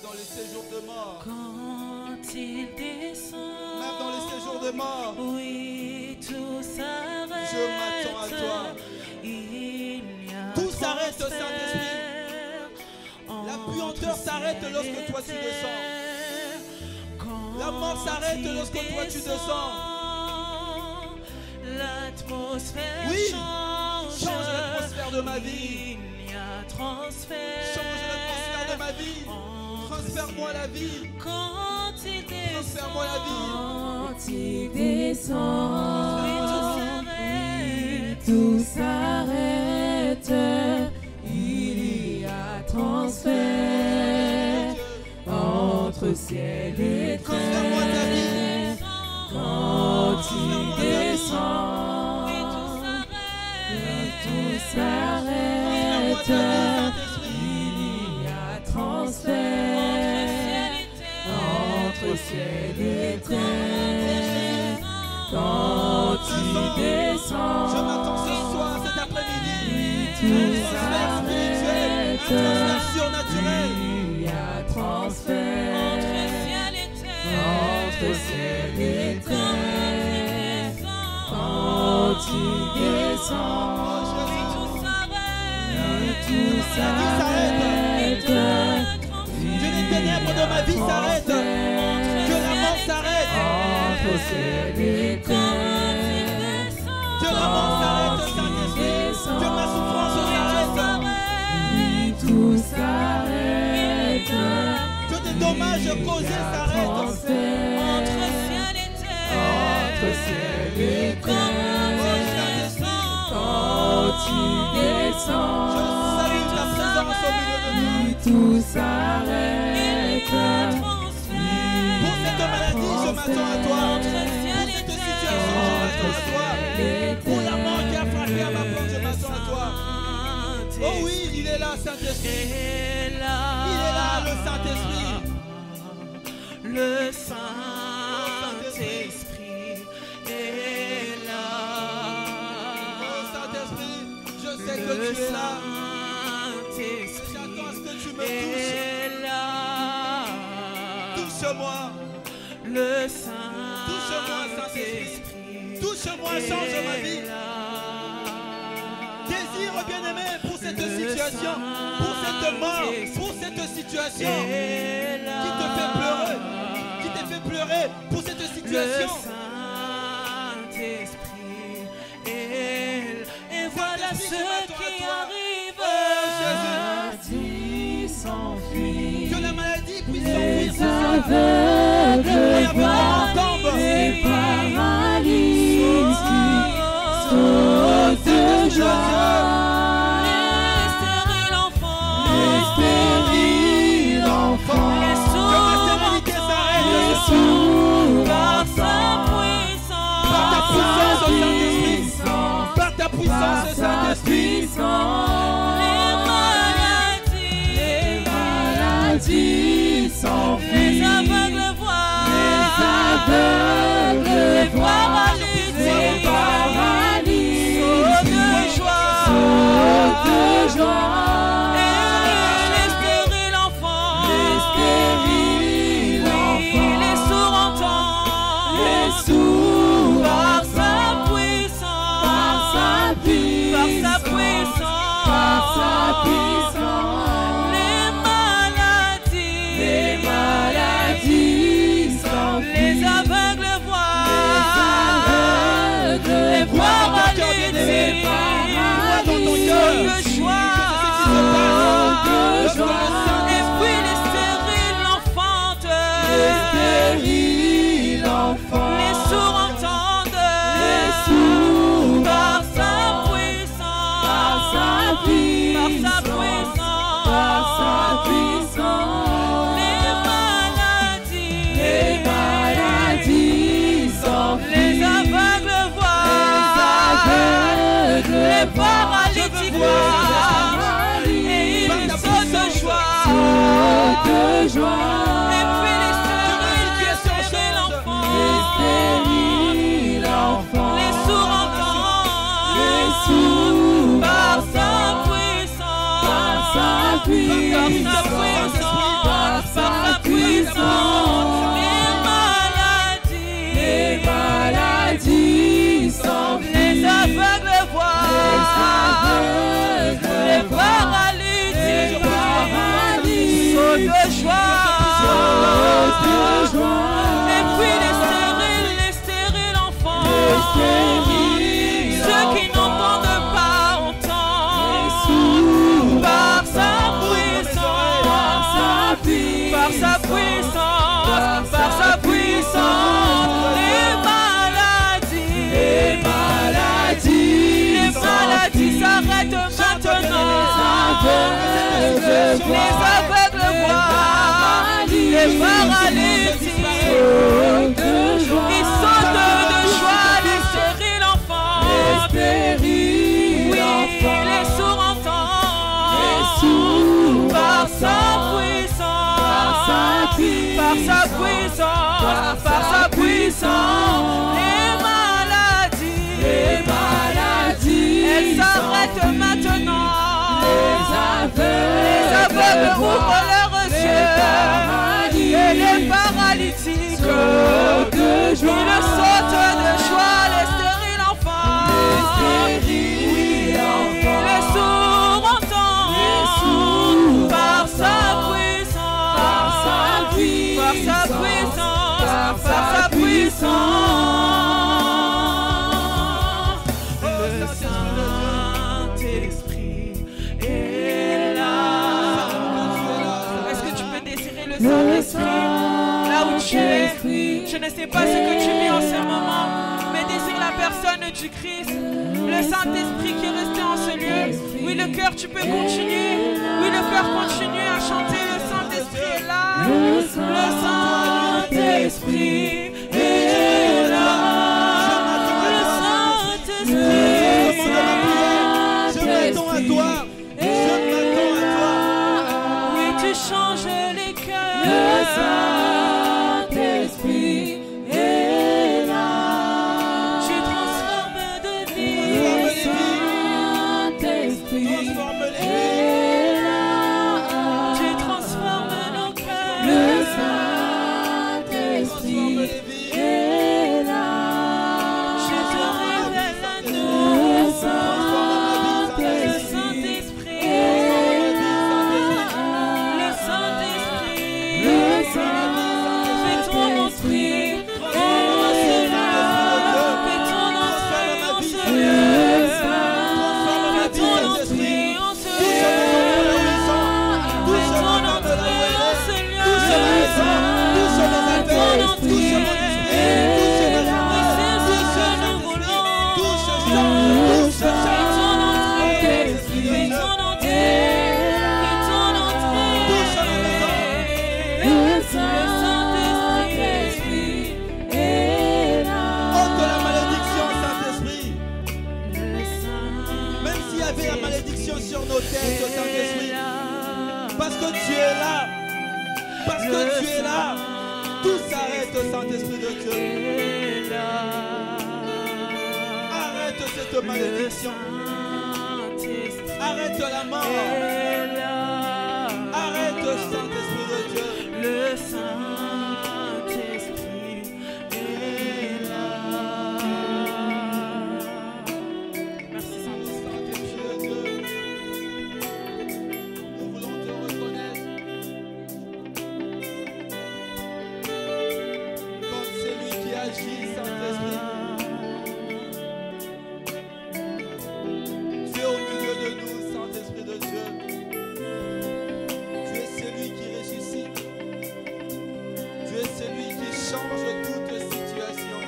dans les séjours de mort. Quand il descend, Même dans les séjours de mort. oui, tout s'arrête. Je m'attends à toi. Il y a Tout s'arrête au transfert Saint-Esprit. La puanteur s'arrête lorsque toi tu descends. La mort s'arrête lorsque toi tu descends. L'atmosphère Oui, change. change l'atmosphère de ma vie. Il y a transfert. Change l'atmosphère de ma vie. Transfère-moi la vie. Quand il descend, Transfère-moi la vie. Quand il descend, oui, tout s'arrête. Il y a transfert entre ciel et Transfère-moi ta vie. terre. Quand il descend, tout s'arrête. Il y a transfert entre ciel et terre. Quand il descend, Je m'attends ce soir, cet après-midi. tout Transfert spirituel, un transfert surnaturel. il y a transfert entre ciel et terre. Quand il descend, tout s'arrête. Que les ténèbres de ma vie s'arrêtent. Que la mort s'arrête. Entre ciel et terre. Que la mort s'arrête, Saint-Esprit. Que ma souffrance s'arrête. Tout s'arrête. Que des dommages causés s'arrêtent. Entre ciel et terre. Quand il descend, Je salue ta présence au milieu de nous. tout s'arrête. Pour cette maladie, je m'attends à toi. Pour cette situation, je m'attends à toi. Pour la mort qui a frappé à ma porte, je m'attends à toi. Oh oui, il est là, Saint-Esprit. Il est là, le Saint-Esprit. Le Saint-Esprit est là. Oh Saint-Esprit, je sais que tu es là. J'attends à ce que tu me touches. est là. Touche-moi. Le Touche-moi, Saint-Esprit. Touche-moi, change ma vie. Désire, bien-aimé, pour cette situation, pour cette mort, pour cette situation qui te fait pleurer, pour cette Le situation. Saint-Esprit est là. Et voilà Saint-Esprit, je ceux m'attends à qui toi. arrivent. maladie s'enfuit. Que la maladie puisse Les s'enfuir ce soir. aveugles voient, les paralyses sautent de joie. Les stériles enfants. Les stériles enfants. Les Que ma stérilité Les s'arrête. sourds Par sa entendent. Par ta puissance, au Saint-Esprit. puissance. Par ta puissance, Par au sa Saint-Esprit. puissance. Les maladies. Maladie s'enfuit. Les aveugles de joie. Et puis les stériles enfants, ceux qui n'entendent pas entendent, par sa puissance, les maladies s'arrêtent maintenant. Les aveugles voient, les paralytiques, ils sautent de joie, les stériles enfants, oui, les sourds entendent, par sa puissance, les maladies, elles s'arrêtent maintenant. Les aveugles ouvrent leurs yeux, et les paralytiques, ils sautent de joie, les stériles enfants, les sourds entendent, par sa puissance, le Saint-Esprit est là. Est-ce que tu peux désirer le Saint-Esprit là où tu es? Je ne sais pas ce que tu vis en ce moment, mais désire la personne du Christ, le Saint-Esprit qui est resté en ce lieu. Oui, le cœur, tu peux continuer. Oui, le cœur continue à chanter. Le Saint-Esprit est là. Le Saint-Esprit est là. Le Saint-Esprit. Je m'attends à toi. Oui, tu changes les cœurs. Le Saint-Esprit est là. Tu transformes de vie. Le Saint-Esprit est là. Tu transformes nos cœurs. Le Saint-Esprit est là. Je te révèle à nous. Le Le Saint-Esprit Saint-Esprit. est là. Le Saint-Esprit. Le Saint-Esprit Fais ton entrée en ce lieu. Fais ton entrée en ce lieu. Fais ton entrée en ce lieu. Fais ton entrée en ce lieu. Fais ton entrée. Oui, c'est ce que nous voulons. Fais ton entrée. Fais ton entrée. Fais ton entrée. Le Saint-Esprit est là. Ôte la malédiction, Saint-Esprit. Même s'il y avait la malédiction sur nos têtes, Saint-Esprit. Parce que tu es là. Parce que tu es là. Tout s'arrête, Saint-Esprit de Dieu. Arrête cette malédiction. Arrête la mort. Arrête, Saint-Esprit de Dieu. Le Saint-Esprit est là. Merci Saint-Esprit. Dieu, nous voulons te reconnaître comme celui qui agit, Saint-Esprit. Tu es au milieu de nous, Saint-Esprit de Dieu. Tu es celui qui ressuscite. Tu es celui qui change toute situation.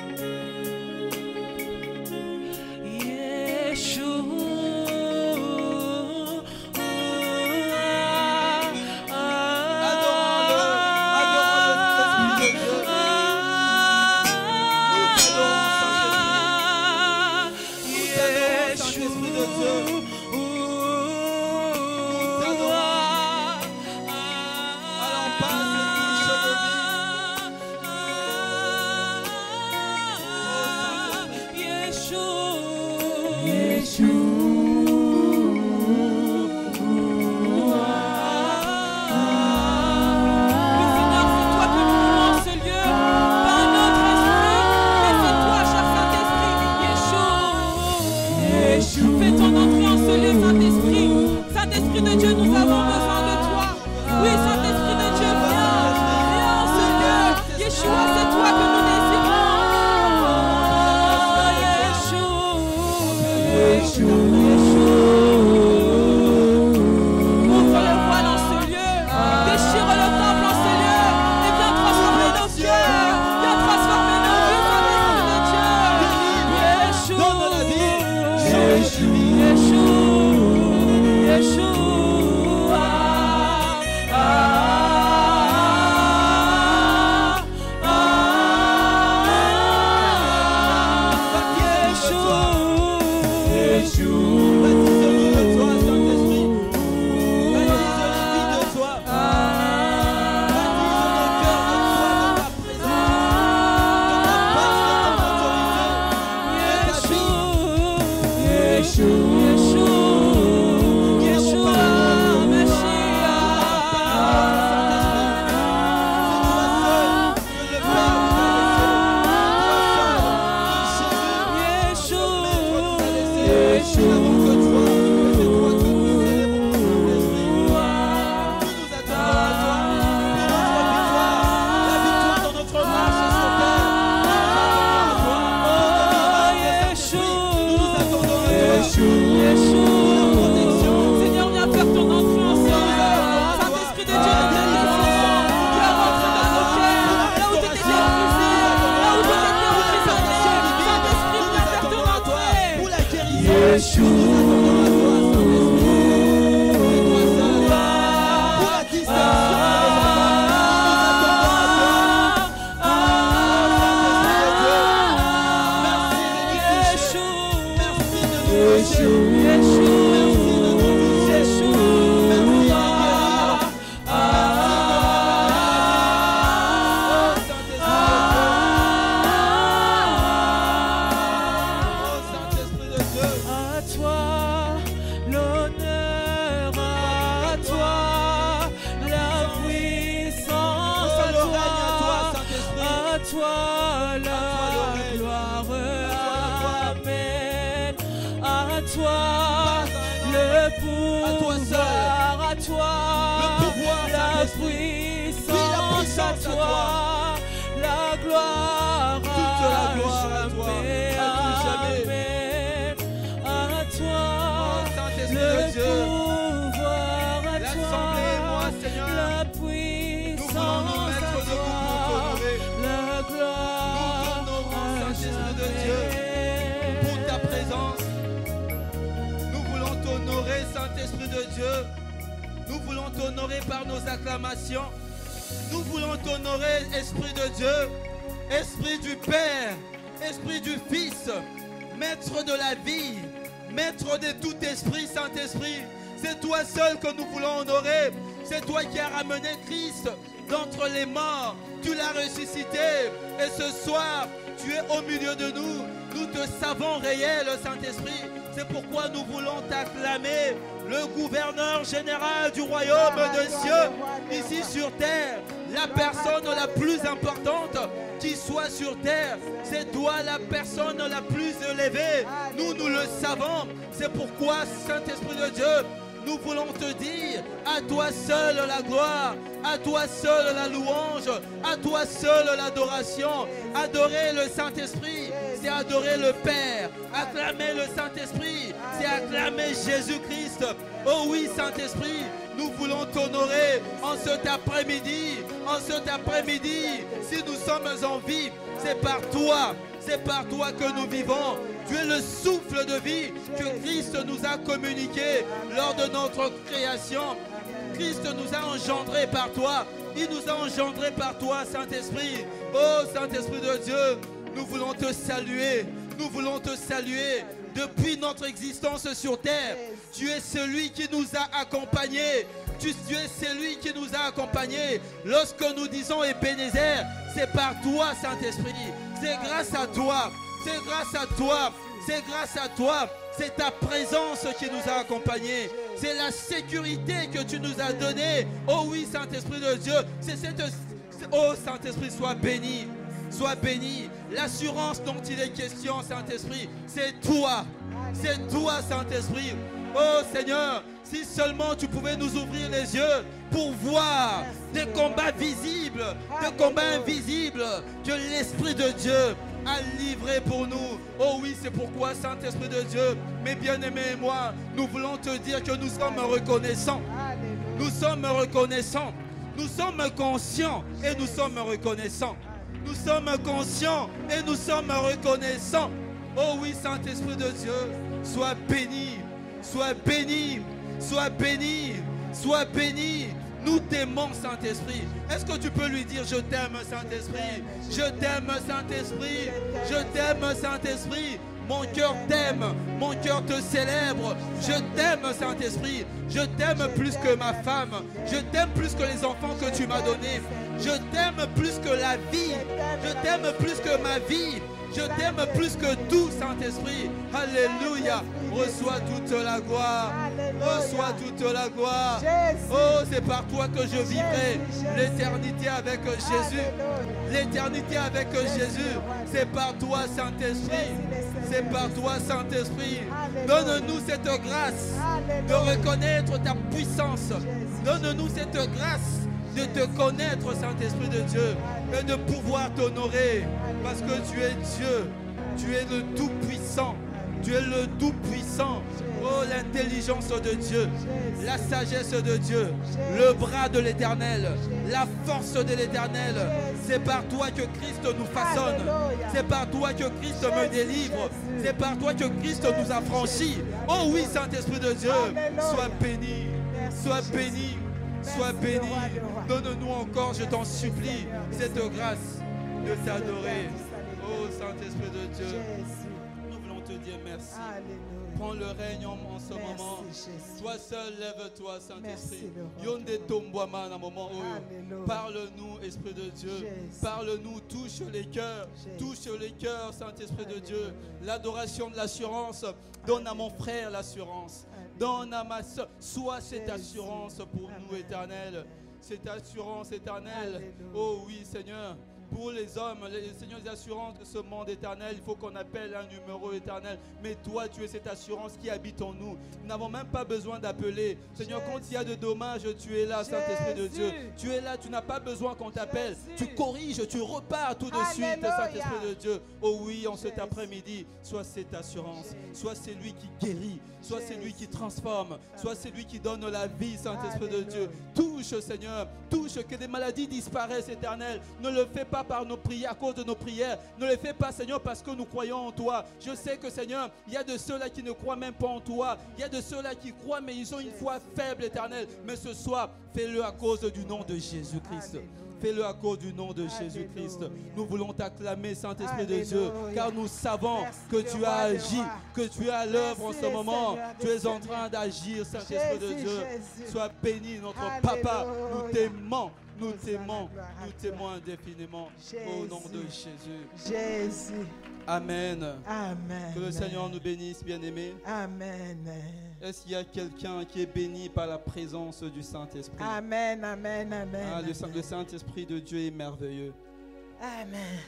Saint-Esprit de Dieu. Alors passe et touche nos Fais ton entrée en ce lieu, Saint-Esprit. Saint-Esprit de Dieu, nous avons besoin de toi. Oui, Saint-Esprit de toi la gloire. Amen. À toi le pouvoir, à toi la puissance, à toi la gloire, toute la gloire à toi, Amen. À toi Saint-Esprit de Dieu, pouvoir, à l'assemblée et moi, Seigneur, la puissance, nous voulons nous mettre debout pour t'honorer. la gloire. Nous t'honorons, Saint-Esprit de Dieu, pour ta présence. Nous voulons t'honorer, Saint-Esprit de Dieu. Nous voulons t'honorer par nos acclamations. Nous voulons t'honorer, Esprit de Dieu, Esprit du Père, Esprit du Fils, Maître de la vie, Maître de tout esprit, Saint-Esprit. C'est toi seul que nous voulons honorer. C'est toi qui as ramené Christ d'entre les morts. Tu l'as ressuscité. Et ce soir, tu es au milieu de nous. Nous te savons réel, Saint-Esprit. C'est pourquoi nous voulons t'acclamer, le gouverneur général du royaume de cieux, ici sur terre. La personne la plus importante qui soit sur terre, c'est toi la personne la plus élevée. Nous le savons. C'est pourquoi, Saint-Esprit de Dieu, nous voulons te dire, à toi seul la gloire, à toi seul la louange, à toi seul l'adoration. Adorer le Saint-Esprit, c'est adorer le Père. Acclamer le Saint-Esprit, c'est acclamer Jésus-Christ. Oh oui, Saint-Esprit, nous voulons t'honorer en cet après-midi. En cet après-midi, si nous sommes en vie, c'est par toi. C'est par toi que nous vivons. Tu es le souffle de vie que Christ nous a communiqué lors de notre création. Christ nous a engendrés par toi. Il nous a engendrés par toi, Saint-Esprit. Oh, Saint-Esprit de Dieu, nous voulons te saluer. Nous voulons te saluer. Depuis notre existence sur terre, tu es celui qui nous a accompagnés. Tu es celui qui nous a accompagnés. Lorsque nous disons Ebenezer, c'est par toi, Saint-Esprit. C'est grâce à toi. C'est grâce à toi. C'est grâce à toi. C'est ta présence qui nous a accompagnés. C'est la sécurité que tu nous as donnée. Oh oui, Saint-Esprit de Dieu. C'est cette... Oh, Saint-Esprit, sois béni. Sois béni. L'assurance dont il est question, Saint-Esprit, c'est toi. C'est toi, Saint-Esprit. Oh Seigneur, si seulement tu pouvais nous ouvrir les yeux pour voir des combats visibles, des combats invisibles que l'Esprit de Dieu a livré pour nous. Oh oui, c'est pourquoi, Saint-Esprit de Dieu, mes bien-aimés et moi, nous voulons te dire que nous sommes reconnaissants. Nous sommes reconnaissants. Nous sommes conscients et nous sommes reconnaissants. Nous sommes conscients et nous sommes reconnaissants. Oh oui, Saint-Esprit de Dieu, sois béni, sois béni, sois béni, sois béni. Nous t'aimons, Saint-Esprit. Est-ce que tu peux lui dire je t'aime, Saint-Esprit? Je t'aime, Saint-Esprit. Je t'aime, Saint-Esprit. Mon cœur t'aime, mon cœur te célèbre. Je t'aime, Saint-Esprit. Je t'aime plus que ma femme. Je t'aime plus que les enfants que tu m'as donnés. Je t'aime plus que la vie. Je t'aime plus que ma vie. Je t'aime plus que tout, Saint-Esprit. Alléluia. Reçois toute la gloire. Reçois toute la gloire. Oh, c'est par toi que je vivrai l'éternité avec Jésus. L'éternité avec Jésus. C'est par toi, Saint-Esprit. C'est par toi, Saint-Esprit. Donne-nous cette grâce de reconnaître ta puissance. Donne-nous cette grâce de te connaître, Saint-Esprit de Dieu, et de pouvoir t'honorer, parce que tu es Dieu, tu es le Tout-Puissant, tu es le Tout-Puissant. Oh, l'intelligence de Dieu, la sagesse de Dieu, le bras de l'Éternel, la force de l'Éternel. C'est par toi que Christ nous façonne. C'est par toi que Christ me délivre. C'est par toi que Christ nous a franchis. Oh oui, Saint-Esprit de Dieu, sois béni, sois béni. Sois béni. Donne-nous encore, je t'en supplie, cette grâce de t'adorer. Oh Saint-Esprit de Dieu, nous voulons te dire merci. Prends le règne en ce moment. Toi seul, lève-toi, Saint-Esprit. Parle-nous, Esprit de Dieu. Parle-nous, touche les cœurs. Touche les cœurs, Saint-Esprit de Dieu. L'adoration de l'assurance. Donne à mon frère l'assurance. Donne à ma soeur. Sois cette assurance pour nous, éternel. Cette assurance éternelle. Oh oui, Seigneur. Pour les hommes, Seigneur, les assurances de ce monde éternel, il faut qu'on appelle un numéro éternel. Mais toi, tu es cette assurance qui habite en nous. Nous n'avons même pas besoin d'appeler. Seigneur, quand il y a de dommages, tu es là, Saint-Esprit de Dieu. Tu es là, tu n'as pas besoin qu'on t'appelle. Tu corriges, tu repars tout de suite, Saint-Esprit de Dieu. Oh oui, en cet après-midi, soit cette assurance, soit c'est lui qui guérit, soit c'est lui qui transforme, soit c'est lui qui donne la vie, Saint-Esprit de Dieu. Touche, Seigneur, touche, que des maladies disparaissent, éternel. Ne le fais pas par nos prières, à cause de nos prières. Ne le fais pas, Seigneur, parce que nous croyons en toi. Je sais que, Seigneur, il y a de ceux-là qui ne croient même pas en toi. Il y a de ceux-là qui croient, mais ils ont une foi faible, éternel. Mais ce soir, fais-le à cause du nom de Jésus-Christ. Fais-le à cause du nom de Jésus-Christ. Nous voulons t'acclamer, Saint-Esprit de Dieu, car nous savons que tu as agi, que tu es à l'œuvre en ce moment. Tu es en train d'agir, Saint-Esprit de Dieu. Sois béni, notre Papa. Nous t'aimons. Nous t'aimons, indéfiniment au nom de Jésus. Jésus. Amen. Amen. Que le Seigneur nous bénisse, bien-aimés. Amen. Est-ce qu'il y a quelqu'un qui est béni par la présence du Saint-Esprit? Amen, amen, amen. Ah, le Saint-Esprit de Dieu est merveilleux. Amen.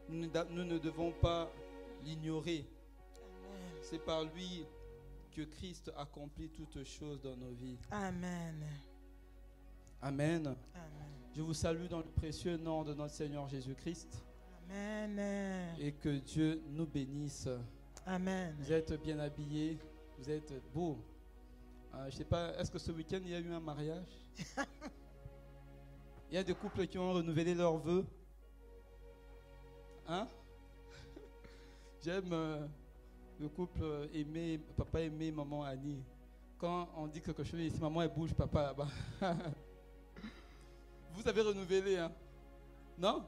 Nous ne devons pas l'ignorer. C'est par lui que Christ accomplit toutes choses dans nos vies. Amen. Amen. Amen. Je vous salue dans le précieux nom de notre Seigneur Jésus-Christ. Amen. Et que Dieu nous bénisse. Amen. Vous êtes bien habillés, vous êtes beaux. Je ne sais pas, est-ce que ce week-end il y a eu un mariage? Il y a des couples qui ont renouvelé leurs vœux. Hein? J'aime le couple aimé, papa aimé, maman Annie. Quand on dit quelque chose ici, maman elle bouge, papa là-bas. Vous avez renouvelé, hein? Non?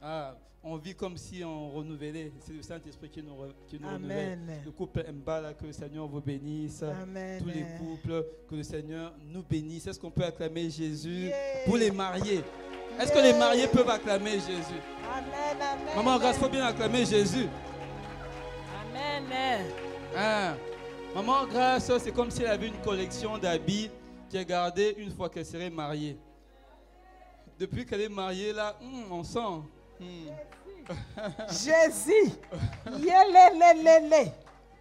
Ah, on vit comme si on renouvelait. C'est le Saint-Esprit qui nous renouvelle. Le couple Mbala, que le Seigneur vous bénisse. Amen. Tous les couples, que le Seigneur nous bénisse. Est-ce qu'on peut acclamer Jésus pour les mariés? Est-ce que les mariés peuvent acclamer Jésus? Amen, amen. Maman Grâce, il faut bien acclamer Jésus. Amen. Ah, Maman Grâce, c'est comme si elle avait une collection d'habits qu'elle gardait une fois qu'elle serait mariée. Depuis qu'elle est mariée, là, on sent. Jésus. Yélélélélé.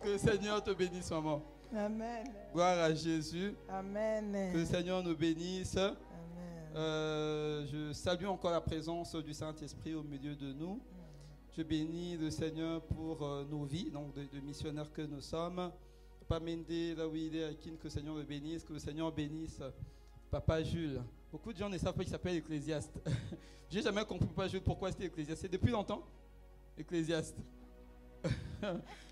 Que le Seigneur te bénisse, maman. Amen. Gloire à Jésus. Amen. Que le Seigneur nous bénisse. Amen. Je salue encore la présence du Saint-Esprit au milieu de nous. Je bénis le Seigneur pour nos vies, donc de missionnaires que nous sommes. Papa Mende, là où il est, Akin, que le Seigneur le bénisse. Que le Seigneur bénisse Papa Jules. Beaucoup de gens ne savent pas qu'il s'appelle Ecclésiaste. J'ai jamais compris Papa Jules pourquoi c'était Ecclésiaste. C'est depuis longtemps, Ecclésiaste.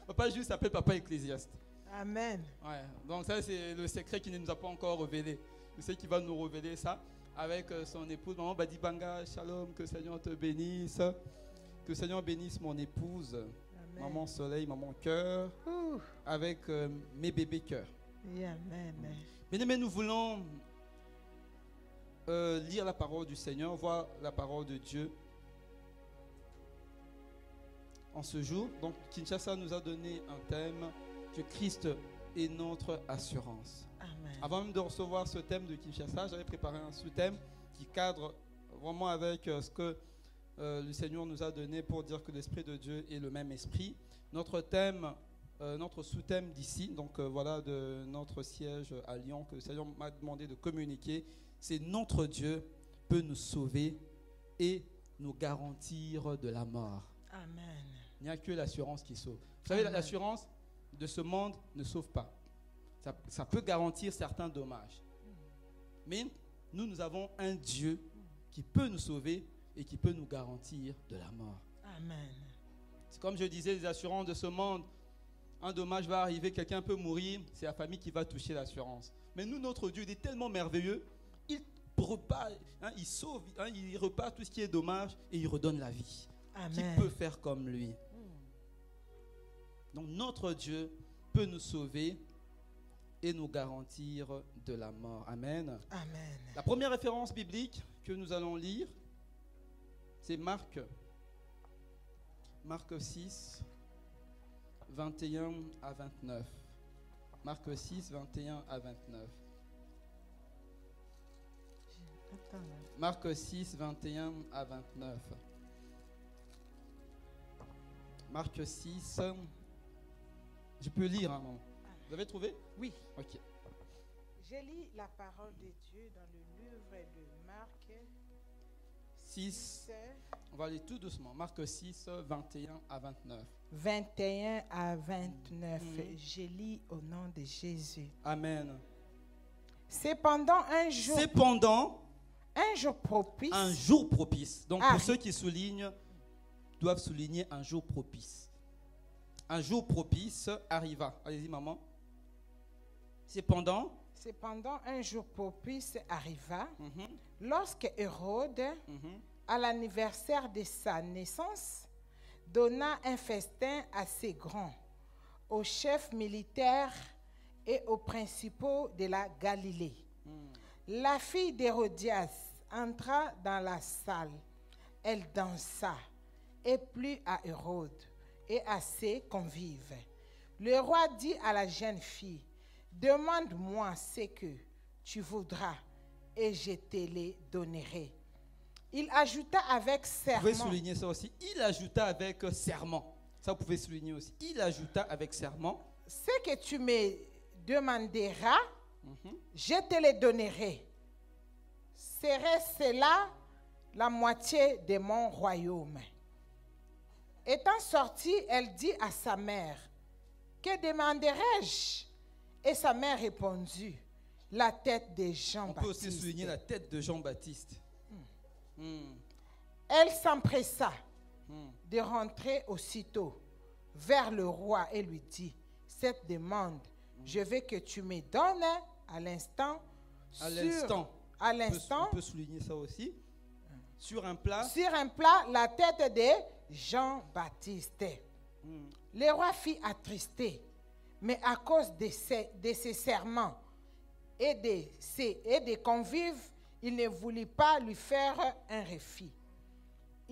Papa Jules s'appelle Papa Ecclésiaste. Amen. Ouais, donc ça c'est le secret qu'il ne nous a pas encore révélé. Je sais qu'il va nous révéler ça avec son épouse. Maman Badi Banga, shalom, que le Seigneur te bénisse. Que le Seigneur bénisse mon épouse. Amen. Maman Soleil, maman Cœur, avec mes bébés cœurs. Amen. Mais nous voulons lire la parole du Seigneur, voir la parole de Dieu en ce jour. Donc Kinshasa nous a donné un thème, que Christ est notre assurance. Amen. Avant même de recevoir ce thème de Kinshasa, j'avais préparé un sous-thème qui cadre vraiment avec ce que le Seigneur nous a donné pour dire que l'Esprit de Dieu est le même Esprit. Notre thème, notre sous-thème d'ici, donc voilà de notre siège à Lyon, que le Seigneur m'a demandé de communiquer, c'est notre Dieu peut nous sauver et nous garantir de la mort. Amen. Il n'y a que l'assurance qui sauve. Vous savez, l'assurance de ce monde ne sauve pas. Ça peut garantir certains dommages. Mais nous avons un Dieu qui peut nous sauver et qui peut nous garantir de la mort. Amen. C'est comme je disais, les assurances de ce monde, un dommage va arriver, quelqu'un peut mourir, c'est la famille qui va toucher l'assurance. Mais nous, notre Dieu, il est tellement merveilleux, il repart, il sauve, il repart tout ce qui est dommage et il redonne la vie. Amen. Qui peut faire comme lui? Donc notre Dieu peut nous sauver et nous garantir de la mort. Amen. Amen. La première référence biblique que nous allons lire, c'est Marc 6, 21 à 29. Marc 6, 21 à 29. Marc 6, 21 à 29. Marc 6. Je peux lire un moment. Vous avez trouvé? Oui. Ok. Je lis la parole de Dieu dans le livre de Marc 6. On va aller tout doucement. Marc 6, 21 à 29. 21 à 29. Je lis au nom de Jésus. Amen. Cependant, un jour propice. Un jour propice. Donc, Ah. pour ceux qui soulignent, doivent souligner un jour propice. Un jour propice arriva. Allez-y, maman. Cependant, Un jour propice arriva, mhm, lorsque Hérode, mhm, à l'anniversaire de sa naissance, donna un festin assez grand aux chefs militaires et aux principaux de la Galilée. La fille d'Hérodias entra dans la salle. Elle dansa et plut à Hérode et à ses convives. Le roi dit à la jeune fille, « Demande-moi ce que tu voudras et je te les donnerai. » Il ajouta avec vous serment. pouvez souligner ça aussi. Il ajouta avec serment. Ça, vous pouvez souligner aussi. Il ajouta avec serment. Ce que tu me demanderas, Mhm. je te le donnerai. Serait cela la moitié de mon royaume. Étant sortie, elle dit à sa mère, « Que demanderai-je » Et sa mère répondit, « La tête de On Jean-Baptiste. » peut aussi souligner la tête de Jean-Baptiste. Elle s'empressa Mm. de rentrer aussitôt vers le roi et lui dit, « Cette demande, je veux que tu me donnes à l'instant. À l'instant. À On l'instant, peut souligner ça aussi. Sur un plat. sur un plat, la tête de Jean-Baptiste. Mm. Le roi fut attristé, mais à cause de ses serments et des convives, il ne voulut pas lui faire un refus.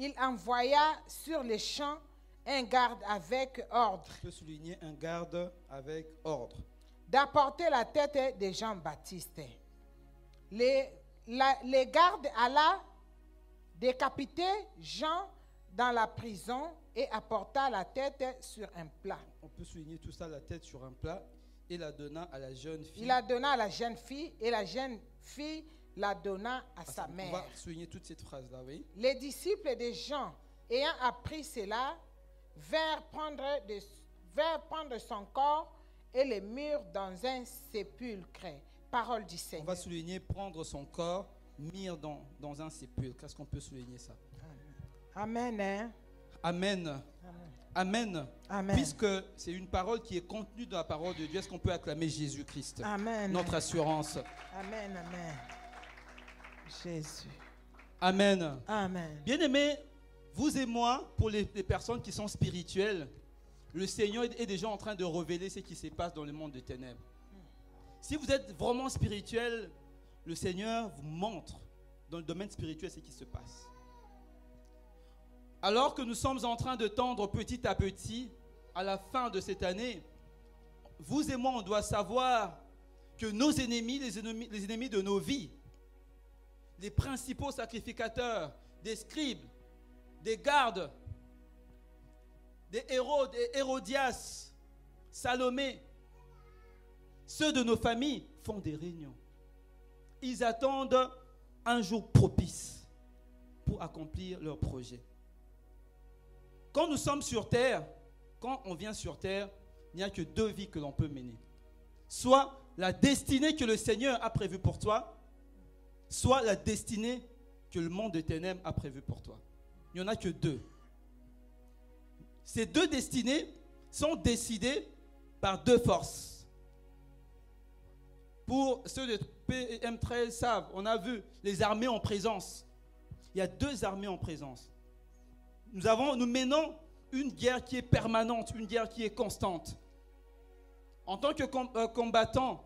Il envoya sur les champs un garde avec ordre On peut souligner un garde avec ordre. d'apporter la tête de Jean-Baptiste. Le garde alla décapiter Jean dans la prison et apporta la tête sur un plat. On peut souligner tout ça, la tête sur un plat, et la donna à la jeune fille. Il la donna à la jeune fille et la jeune fille la donna à sa On mère. va souligner toute cette phrase-là, oui. Les disciples de Jean, ayant appris cela, vinrent prendre son corps et le mirent dans un sépulcre. Parole du On Seigneur. va souligner prendre son corps, mire dans un sépulcre. Est-ce qu'on peut souligner ça? Amen. Hein? Amen. Amen. Amen. Puisque c'est une parole qui est contenue dans la parole de Dieu, est-ce qu'on peut acclamer Jésus-Christ? Amen. Notre assurance. Amen. Amen. Jésus. Amen. Amen. Bien-aimés, vous et moi, pour les personnes qui sont spirituelles, le Seigneur est déjà en train de révéler ce qui se passe dans le monde des ténèbres. Si vous êtes vraiment spirituel, le Seigneur vous montre dans le domaine spirituel ce qui se passe. Alors que nous sommes en train de tendre petit à petit à la fin de cette année, vous et moi, on doit savoir que nos ennemis, les ennemis de nos vies, les principaux sacrificateurs, des scribes, des gardes, des Hérode et Hérodias, Salomé, ceux de nos familles font des réunions. Ils attendent un jour propice pour accomplir leur projet. Quand nous sommes sur terre, quand on vient sur terre, il n'y a que deux vies que l'on peut mener. Soit la destinée que le Seigneur a prévue pour toi, soit la destinée que le monde des ténèbres a prévue pour toi. Il n'y en a que deux. Ces deux destinées sont décidées par deux forces. Pour ceux de PM13 savent, on a vu les armées en présence. Il y a deux armées en présence. Nous menons une guerre qui est permanente, une guerre qui est constante. En tant que combattants,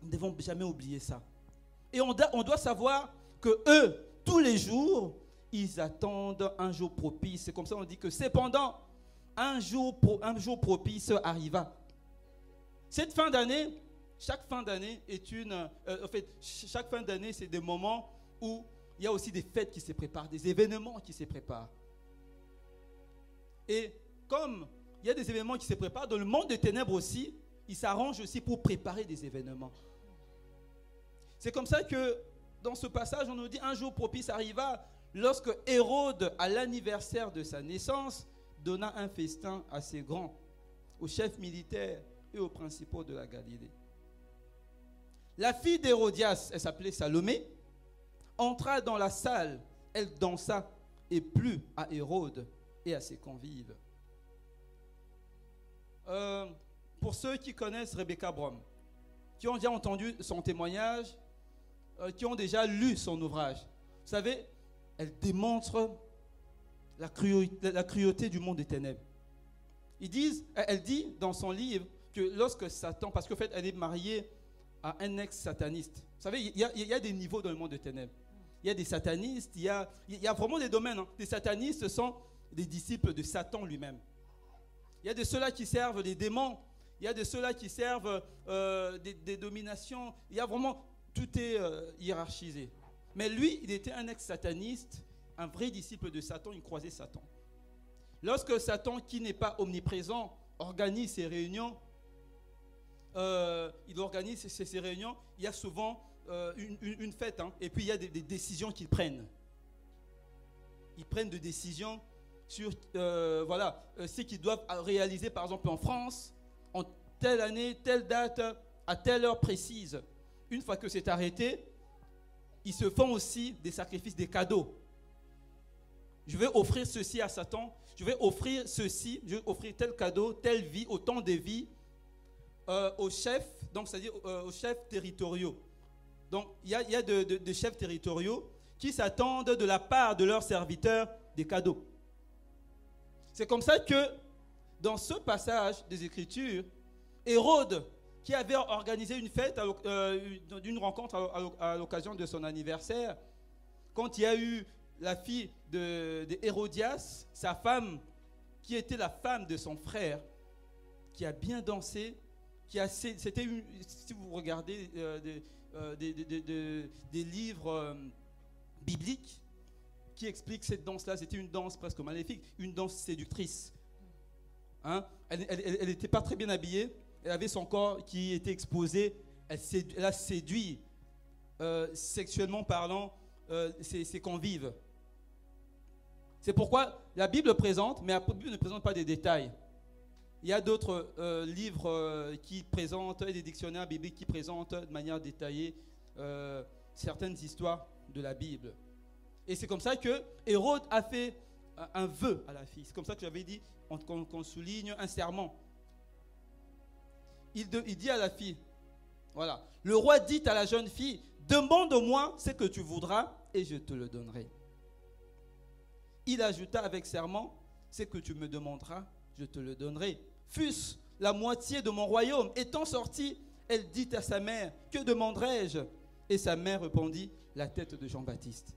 nous ne devons jamais oublier ça. Et on doit savoir que eux, tous les jours, ils attendent un jour propice. C'est comme ça qu'on dit que cependant, un jour propice arriva. Cette fin d'année, chaque fin d'année est chaque fin d'année, c'est des moments où il y a aussi des fêtes qui se préparent, des événements qui se préparent. Et comme il y a des événements qui se préparent, dans le monde des ténèbres aussi, il s'arrange aussi pour préparer des événements. C'est comme ça que dans ce passage, on nous dit un jour propice arriva lorsque Hérode, à l'anniversaire de sa naissance, donna un festin assez grand aux chefs militaires et aux principaux de la Galilée. La fille d'Hérodias, elle s'appelait Salomé, entra dans la salle, elle dansa et plut à Hérode et à ses convives. Pour ceux qui connaissent Rebecca Brom, qui ont déjà entendu son témoignage, qui ont déjà lu son ouvrage, vous savez, elle démontre la cruauté du monde des ténèbres. Elle dit dans son livre que lorsque Satan, parce qu'en fait elle est mariée à un ex-sataniste. Vous savez, il y a des niveaux dans le monde des ténèbres. Il y a des satanistes, il y a vraiment des domaines. Hein. Les satanistes sont des disciples de Satan lui-même. Il y a de ceux-là qui servent les démons. Il y a de ceux-là qui servent des dominations. Il y a vraiment, tout est hiérarchisé. Mais lui, il était un ex-sataniste, un vrai disciple de Satan, il croisait Satan. Lorsque Satan, qui n'est pas omniprésent, organise ses réunions, il organise ces réunions, il y a souvent une fête, hein, et puis il y a des décisions qu'ils prennent. Ils prennent des décisions sur ce qu'ils doivent réaliser, par exemple en France, en telle année, telle date, à telle heure précise. Une fois que c'est arrêté, ils se font aussi des sacrifices, des cadeaux. Je vais offrir ceci à Satan, je vais offrir ceci, je vais offrir tel cadeau, telle vie, autant de vies aux chefs, donc c'est-à-dire aux chefs territoriaux. Donc il y a de chefs territoriaux qui s'attendent de la part de leurs serviteurs des cadeaux. C'est comme ça que dans ce passage des Écritures, Hérode, qui avait organisé une fête, d'une rencontre à l'occasion de son anniversaire, quand il y a eu la fille de Hérodias, sa femme, qui était la femme de son frère, qui a bien dansé, c'était si vous regardez des livres bibliques qui expliquent cette danse-là, c'était une danse presque maléfique, une danse séductrice. Hein? Elle n'était pas très bien habillée, elle avait son corps qui était exposé, elle a séduit sexuellement parlant ses convives. C'est pourquoi la Bible présente, mais la Bible ne présente pas des détails. Il y a d'autres livres qui présentent, et des dictionnaires bibliques qui présentent de manière détaillée certaines histoires de la Bible. Et c'est comme ça que Hérode a fait un vœu à la fille. C'est comme ça que j'avais dit, qu'on souligne un serment. Il dit à la fille, voilà, le roi dit à la jeune fille, demande-moi ce que tu voudras et je te le donnerai. Il ajouta avec serment, ce que tu me demanderas, je te le donnerai. Fût-ce la moitié de mon royaume. Étant sortie, elle dit à sa mère, que demanderai-je? Et sa mère répondit, la tête de Jean-Baptiste.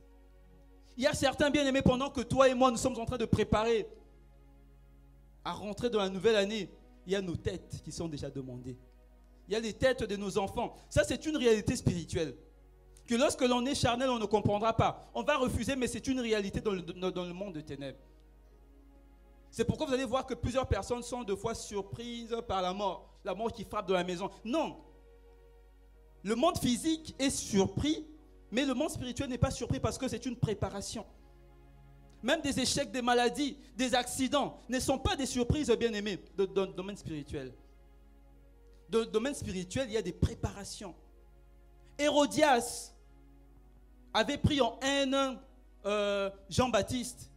Il y a certains bien-aimés, pendant que toi et moi, nous sommes en train de préparer à rentrer dans la nouvelle année, il y a nos têtes qui sont déjà demandées. Il y a les têtes de nos enfants. Ça, c'est une réalité spirituelle. Que lorsque l'on est charnel, on ne comprendra pas. On va refuser, mais c'est une réalité dans le monde de ténèbres. C'est pourquoi vous allez voir que plusieurs personnes sont de fois surprises par la mort qui frappe dans la maison. Non. Le monde physique est surpris, mais le monde spirituel n'est pas surpris parce que c'est une préparation. Même des échecs, des maladies, des accidents ne sont pas des surprises, bien-aimés, dans le domaine spirituel. Dans le domaine spirituel, il y a des préparations. Hérodias avait pris en haine Jean-Baptiste.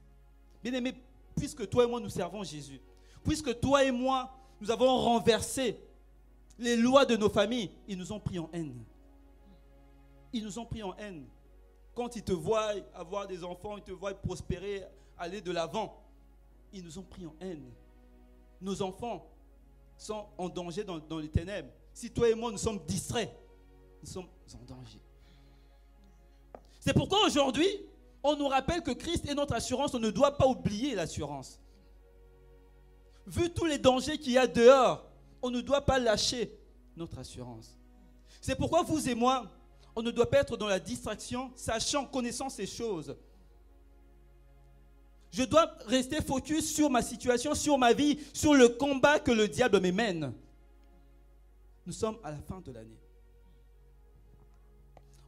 Bien-aimé, puisque toi et moi nous servons Jésus, puisque toi et moi nous avons renversé les lois de nos familles, ils nous ont pris en haine. Ils nous ont pris en haine. Quand ils te voient avoir des enfants, ils te voient prospérer, aller de l'avant, ils nous ont pris en haine. Nos enfants sont en danger dans les ténèbres. Si toi et moi nous sommes distraits, nous sommes en danger. C'est pourquoi aujourd'hui, on nous rappelle que Christ est notre assurance, on ne doit pas oublier l'assurance. Vu tous les dangers qu'il y a dehors, on ne doit pas lâcher notre assurance. C'est pourquoi vous et moi, on ne doit pas être dans la distraction, sachant, connaissant ces choses. Je dois rester focus sur ma situation, sur ma vie, sur le combat que le diable me mène. Nous sommes à la fin de l'année.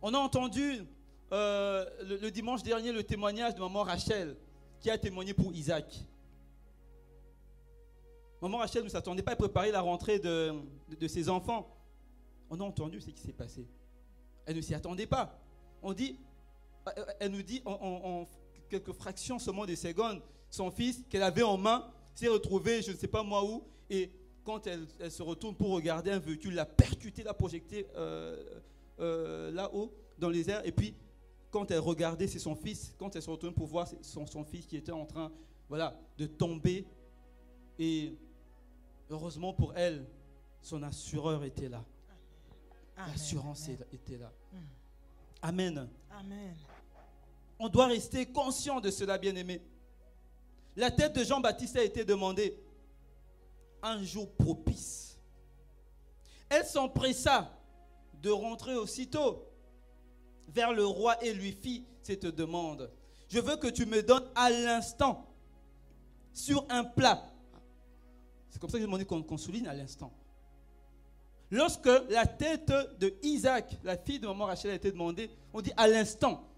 On a entendu le dimanche dernier le témoignage de maman Rachel qui a témoigné pour Isaac. Maman Rachel ne s'attendait pas à préparer la rentrée de ses enfants. On a entendu ce qui s'est passé. Elle ne s'y attendait pas. Elle nous dit en quelques fractions seulement de secondes, son fils qu'elle avait en main s'est retrouvé je ne sais pas moi où, et quand elle se retourne pour regarder un véhicule, l'a percuté, l'a projeté là-haut dans les airs, et puis quand elle regardait, c'est son fils, quand elle se retourne pour voir, c'est son fils qui était en train de tomber, et heureusement pour elle, son assureur était là. L'assurance était là. Amen. Amen. On doit rester conscient de cela, bien-aimé. La tête de Jean-Baptiste a été demandée un jour propice. Elle s'empressa de rentrer aussitôt vers le roi et lui fit cette demande. Je veux que tu me donnes à l'instant, sur un plat. C'est comme ça que j'ai demandé qu'on souligne à l'instant. Lorsque la tête de Isaac, la fille de maman Rachel, a été demandée, on dit à l'instant.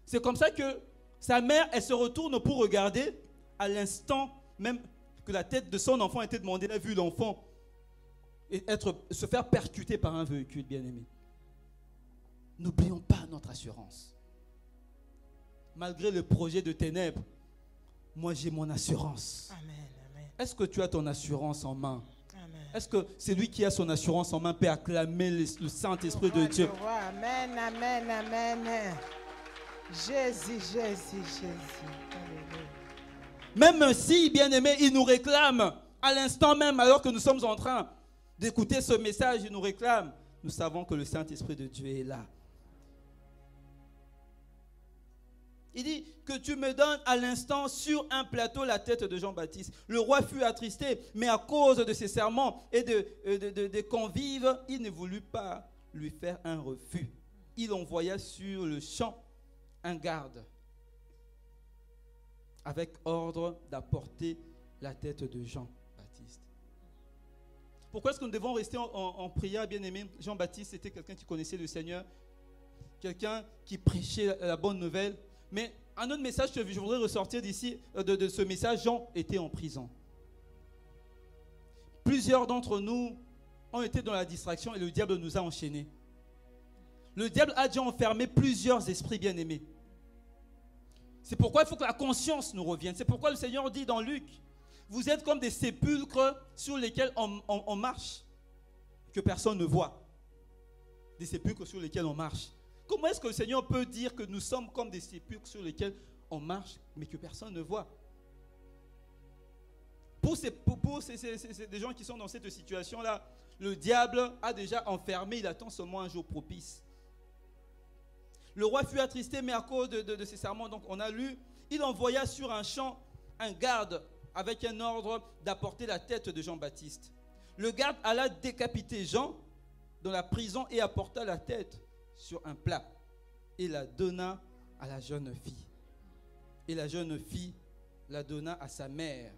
C'est comme ça que sa mère, elle se retourne pour regarder à l'instant même que la tête de son enfant a été demandée. Elle a vu l'enfant se faire percuter par un véhicule, bien-aimé. N'oublions pas notre assurance. Malgré le projet de ténèbres, moi j'ai mon assurance. Amen. Amen. Est-ce que tu as ton assurance en main? Amen. Est-ce que c'est lui qui a son assurance en main peut acclamer le Saint-Esprit de Dieu? Amen, amen, amen. Jésus, Jésus, Jésus. Alléluia. Même si, bien-aimé, il nous réclame, à l'instant même, alors que nous sommes en train d'écouter ce message, il nous réclame, nous savons que le Saint-Esprit de Dieu est là. Il dit que tu me donnes à l'instant sur un plateau la tête de Jean-Baptiste. Le roi fut attristé, mais à cause de ses serments et des convives, il ne voulut pas lui faire un refus. Il envoya sur le champ un garde avec ordre d'apporter la tête de Jean-Baptiste. Pourquoi est-ce que nous devons rester en prière, bien-aimé? Jean-Baptiste était quelqu'un qui connaissait le Seigneur, quelqu'un qui prêchait la bonne nouvelle. Mais un autre message que je voudrais ressortir d'ici, de ce message, Jean était en prison. Plusieurs d'entre nous ont été dans la distraction et le diable nous a enchaînés. Le diable a déjà enfermé plusieurs esprits bien-aimés. C'est pourquoi il faut que la conscience nous revienne. C'est pourquoi le Seigneur dit dans Luc, vous êtes comme des sépulcres sur lesquels on marche, que personne ne voit. Des sépulcres sur lesquels on marche. Comment est-ce que le Seigneur peut dire que nous sommes comme des sépulcres sur lesquels on marche, mais que personne ne voit? Pour des gens qui sont dans cette situation-là, le diable a déjà enfermé, il attend seulement un jour propice. Le roi fut attristé, mais à cause de ses serments, donc on a lu, il envoya sur un champ un garde avec un ordre d'apporter la tête de Jean-Baptiste. Le garde alla décapiter Jean dans la prison et apporta la tête sur un plat et la donna à la jeune fille. Et la jeune fille la donna à sa mère.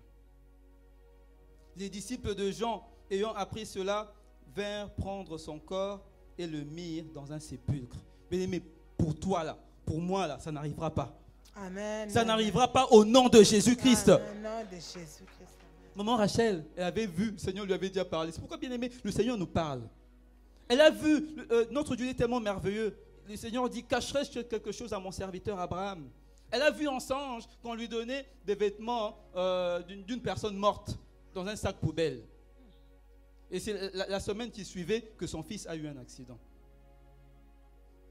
Les disciples de Jean, ayant appris cela, vinrent prendre son corps et le mirent dans un sépulcre. Bien-aimé, pour toi là, pour moi là, ça n'arrivera pas. Amen. Ça n'arrivera pas au nom de Jésus-Christ. Au nom de Jésus-Christ. Maman Rachel, elle avait vu, le Seigneur lui avait déjà parlé. C'est pourquoi, bien-aimé, le Seigneur nous parle. Elle a vu, notre Dieu est tellement merveilleux. Le Seigneur dit, cacherai-je quelque chose à mon serviteur Abraham? Elle a vu en songe qu'on lui donnait des vêtements d'une personne morte dans un sac poubelle. Et c'est la semaine qui suivait que son fils a eu un accident.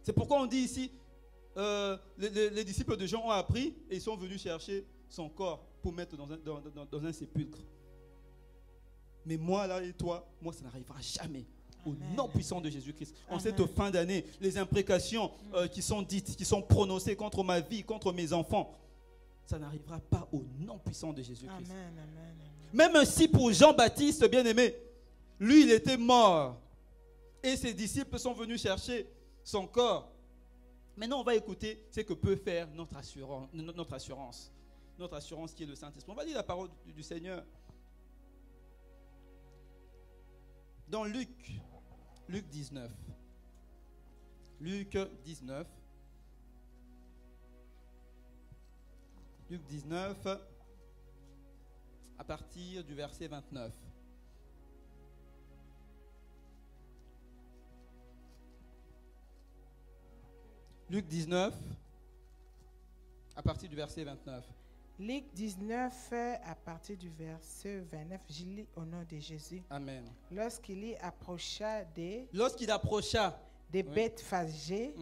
C'est pourquoi on dit ici, les disciples de Jean ont appris et ils sont venus chercher son corps pour mettre dans un sépulcre. Mais moi là et toi, moi ça n'arrivera jamais. Au nom puissant de Jésus-Christ. En cette fin d'année, les imprécations qui sont dites, qui sont prononcées contre ma vie, contre mes enfants, ça n'arrivera pas au nom puissant de Jésus-Christ. Même si pour Jean-Baptiste, bien-aimé, lui il était mort et ses disciples sont venus chercher son corps. Maintenant on va écouter ce que peut faire notre assurance. notre assurance qui est le Saint-Esprit. On va lire la parole du Seigneur. Dans Luc 19. Luc 19. Luc 19, à partir du verset 29. Luc 19, à partir du verset 29. Luc 19, à partir du verset 29, je lis au nom de Jésus. Amen. Lorsqu'il approcha des oui. Bethphagée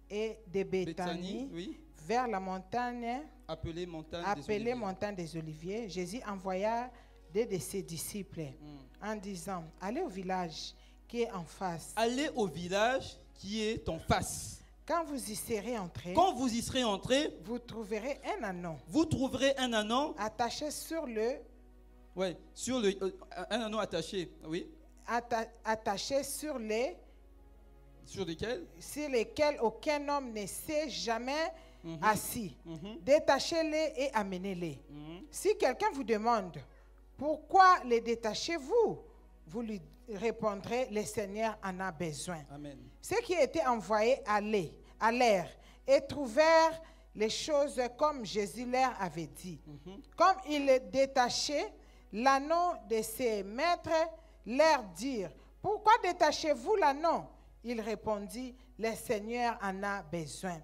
et de Béthanie, oui, vers la montagne appelée montagne des Oliviers, Jésus envoya deux de ses disciples en disant, allez au village qui est en face. Allez au village qui est en face. Quand vous y serez entrés, vous trouverez un anneau. Vous trouverez un anneau attaché sur le. Oui, un anneau attaché, oui. Attaché sur les. Sur lesquels? Sur lesquels aucun homme ne s'est jamais assis. Détachez-les et amenez-les. Si quelqu'un vous demande pourquoi les détachez-vous, vous lui répondrez, le Seigneur en a besoin. Amen. Ceux qui étaient envoyés allèrent et trouvèrent les choses comme Jésus leur avait dit. Comme ils détachaient l'anneau de ses maîtres, leur dirent, pourquoi détachez-vous l'anneau? Il répondit, le Seigneur en a besoin.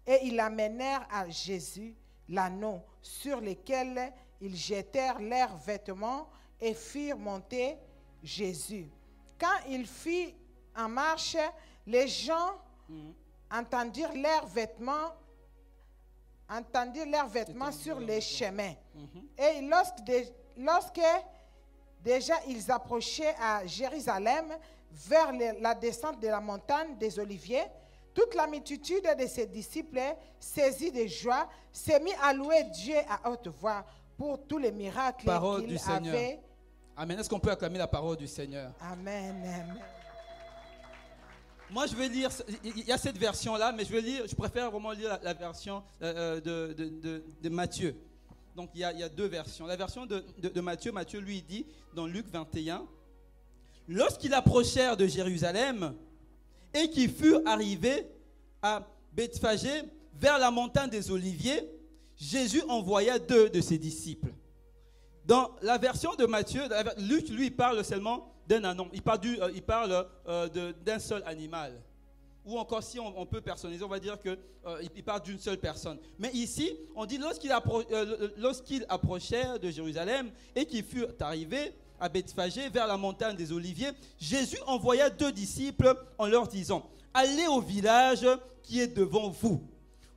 Et ils amenèrent à Jésus l'anneau, sur lequel ils jetèrent leurs vêtements et firent monter Jésus. Quand il fit en marche, les gens entendirent leurs vêtements sur les chemins. Et lorsque déjà ils approchaient à Jérusalem, vers la descente de la montagne des Oliviers, toute la multitude de ses disciples, saisis de joie, s'est mis à louer Dieu à haute voix pour tous les miracles qu'il avait. Amen. Est-ce qu'on peut acclamer la parole du Seigneur? Amen. Amen. Moi, je vais lire, il y a cette version-là, mais je préfère vraiment lire la version de Matthieu. Donc, il y a deux versions. La version de Matthieu, Matthieu lui dit, dans Luc 21, « Lorsqu'ils approchèrent de Jérusalem et qu'ils furent arrivés à Bethphagée, vers la montagne des Oliviers, Jésus envoya deux de ses disciples. » Dans la version de Matthieu, Luc, lui, parle seulement d'un anneau. Il parle d'un seul animal. Ou encore, si on peut personnaliser, on va dire qu'il parle d'une seule personne. Mais ici, on dit lorsqu'ils approchèrent de Jérusalem et qu'ils furent arrivés à Bethphagée, vers la montagne des Oliviers, Jésus envoya deux disciples en leur disant, « Allez au village qui est devant vous.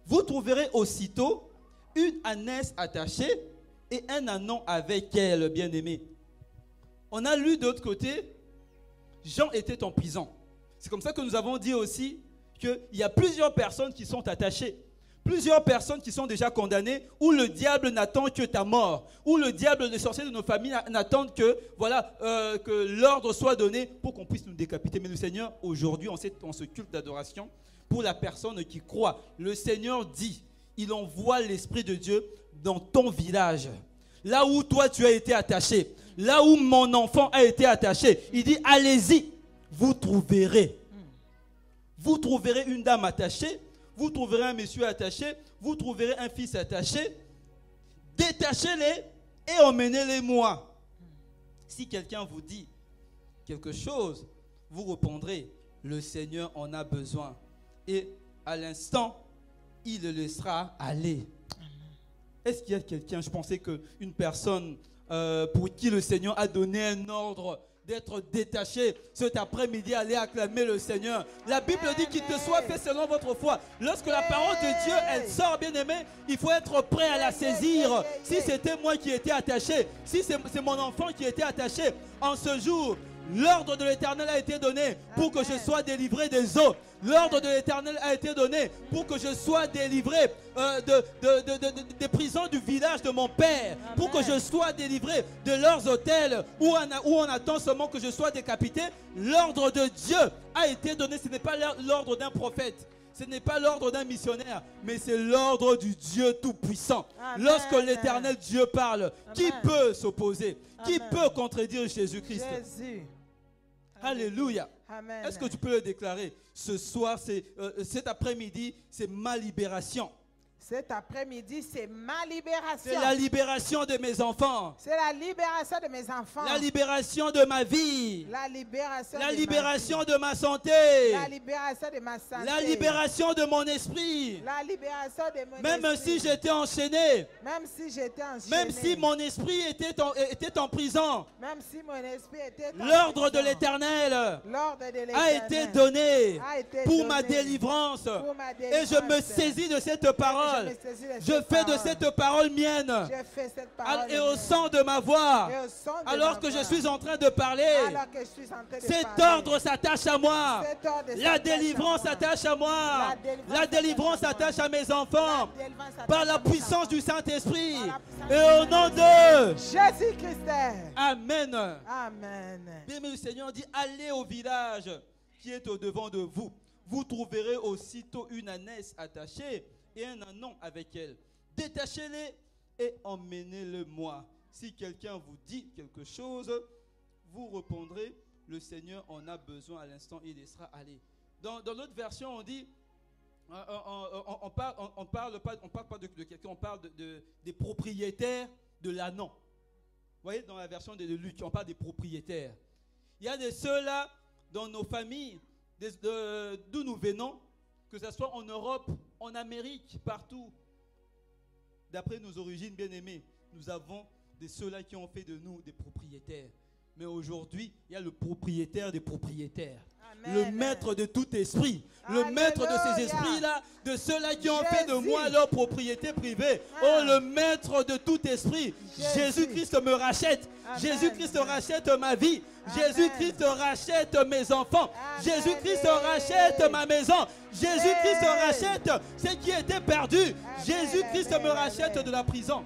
Vous trouverez aussitôt une ânesse attachée et un ânon avec elle, bien-aimé. » On a lu de l'autre côté, Jean était en prison. C'est comme ça que nous avons dit aussi qu'il y a plusieurs personnes qui sont attachées. Plusieurs personnes qui sont déjà condamnées, où le diable n'attend que ta mort, où le diable, les sorciers de nos familles n'attendent que, que l'ordre soit donné pour qu'on puisse nous décapiter. Mais le Seigneur, aujourd'hui, en ce culte d'adoration, pour la personne qui croit, le Seigneur dit, il envoie l'Esprit de Dieu dans ton village. Là où toi tu as été attaché, là où mon enfant a été attaché, il dit, allez-y, vous trouverez. Vous trouverez une dame attachée, vous trouverez un monsieur attaché, vous trouverez un fils attaché. Détachez-les et emmenez-les moi. Si quelqu'un vous dit quelque chose, vous répondrez, le Seigneur en a besoin. Et à l'instant, il le laissera aller. Est-ce qu'il y a quelqu'un, je pensais qu'une personne pour qui le Seigneur a donné un ordre d'être détaché cet après-midi, allez acclamer le Seigneur. La Bible dit qu'il te soit fait selon votre foi. Lorsque la parole de Dieu, elle sort, bien aimé, il faut être prêt à la saisir. Si c'était moi qui étais attaché, si c'est mon enfant qui était attaché, en ce jour, l'ordre de l'Éternel a été donné pour que je sois délivré des eaux. L'ordre de l'Éternel a été donné pour que je sois délivré des prisons du village de mon père. Amen. Pour que je sois délivré de leurs hôtels où on attend seulement que je sois décapité. L'ordre de Dieu a été donné. Ce n'est pas l'ordre d'un prophète. Ce n'est pas l'ordre d'un missionnaire, mais c'est l'ordre du Dieu Tout-Puissant. Amen. Lorsque l'Éternel Dieu parle, qui Amen. peut s'opposer? Qui Amen. peut contredire Jésus-Christ? Jésus. Alléluia. Amen. Est-ce que tu peux le déclarer? Ce soir, cet après-midi, c'est ma libération. Cet après-midi, c'est ma libération. C'est la libération de mes enfants. C'est la libération de mes enfants. La libération de ma vie. La libération, La de, libération ma vie. de ma santé. La libération de ma santé. La libération de mon esprit. La libération de mon Même esprit. si j'étais enchaîné. Même si j'étais enchaîné. Même si mon esprit était en prison. Même si mon esprit était en L'ordre de prison. l'Éternel L'ordre de l'Éternel a été donné a été pour donné ma délivrance. pour ma Et je me délivrance. saisis de cette parole. Je fais de cette parole mienne. Je fais cette parole Et au mienne. son de ma voix, Et au son de alors ma que je voix. suis en train de parler, Alors que je suis en train de cet parler. ordre s'attache à moi. Cet ordre La s'attache délivrance à moi. s'attache à moi. La délivrance s'attache à mes enfants. La délivrance s'attache Par la à mes puissance enfants. du Saint-Esprit. Par la puissance Et au du nom de Jésus-Christ. Amen. Amen. Bien, mais le Seigneur dit, allez au village qui est au devant de vous. Vous trouverez aussitôt une ânesse attachée et un ânon avec elle. Détachez-les et emmenez-le-moi. Si quelqu'un vous dit quelque chose, vous répondrez, le Seigneur en a besoin à l'instant, il laissera aller. Dans l'autre version, on dit, on parle pas de quelqu'un, on parle des propriétaires de l'ânon. Vous voyez, dans la version de Luc, on parle des propriétaires. Il y a de ceux-là dans nos familles, d'où nous venons, que ce soit en Europe, en Amérique, partout. D'après nos origines bien-aimées, nous avons de ceux-là qui ont fait de nous des propriétaires. Mais aujourd'hui, il y a le propriétaire des propriétaires. Amen. Le maître de tout esprit. Le Alléluia. maître de ces esprits-là, de ceux-là qui ont fait de Jésus. moi leur propriété privée. Ah. Oh, le maître de tout esprit. Jésus. Jésus-Christ me rachète. Amen. Jésus-Christ rachète ma vie. Amen. Jésus-Christ rachète mes enfants. Amen. Jésus-Christ rachète ma maison. Jésus-Christ Amen. rachète ce qui était perdu. Amen. Jésus-Christ Amen. me rachète de la prison.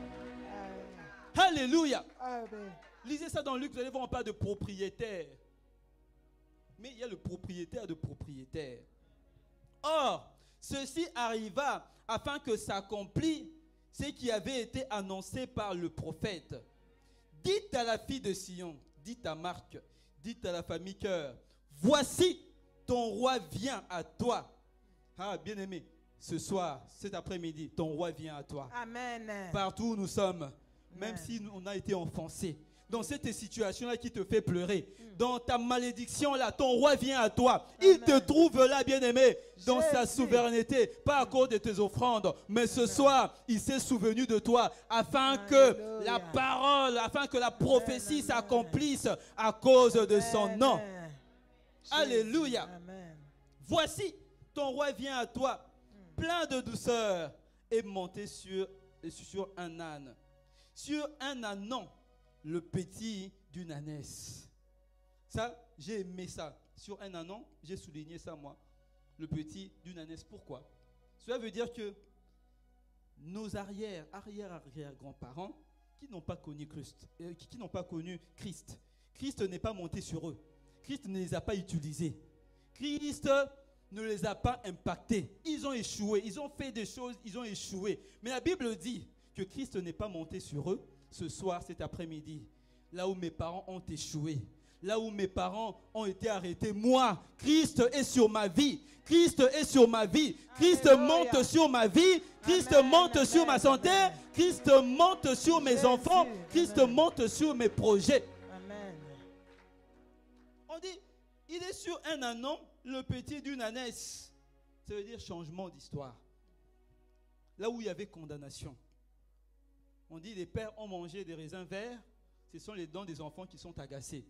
Alléluia. Amen. Lisez ça dans Luc, vous allez voir, on parle de propriétaire. Mais il y a le propriétaire de propriétaire. Or, ceci arriva afin que s'accomplisse ce qui avait été annoncé par le prophète. Dites à la fille de Sion, dites à Marc, dites à la famille Cœur, voici ton roi vient à toi. Ah, bien-aimé, ce soir, cet après-midi, ton roi vient à toi. Amen. Partout où nous sommes, même si on a été offensés, dans cette situation-là qui te fait pleurer, dans ta malédiction-là, ton roi vient à toi. Il Amen. te trouve là, bien-aimé, dans sa Jésus. souveraineté, pas à cause de tes offrandes, mais ce soir, il s'est souvenu de toi, afin que Alléluia. la parole, afin que la prophétie Amen. s'accomplisse à cause de son Amen. nom. Jésus. Alléluia. Amen. Voici, ton roi vient à toi, plein de douceur, et monté sur un âne. Sur un ânon, le petit d'une ânesse. Ça, j'ai aimé ça. Sur un ânon, j'ai souligné ça moi. Le petit d'une ânesse. Pourquoi? Cela veut dire que nos arrière-grands-parents qui n'ont pas connu Christ, Christ n'est pas monté sur eux. Christ ne les a pas utilisés. Christ ne les a pas impactés. Ils ont échoué. Ils ont fait des choses, ils ont échoué. Mais la Bible dit que Christ n'est pas monté sur eux ce soir, cet après-midi. Là où mes parents ont échoué. Là où mes parents ont été arrêtés. Moi, Christ est sur ma vie. Christ est sur ma vie. Christ Alléluia. monte sur ma vie. Christ Amen, monte amen, sur ma santé. amen. Christ monte sur mes Jésus, enfants. Christ amen. monte sur mes projets. Amen. On dit, il est sur un ânon, le petit d'une ânesse. Ça veut dire changement d'histoire. Là où il y avait condamnation. On dit, les pères ont mangé des raisins verts. Ce sont les dents des enfants qui sont agacés.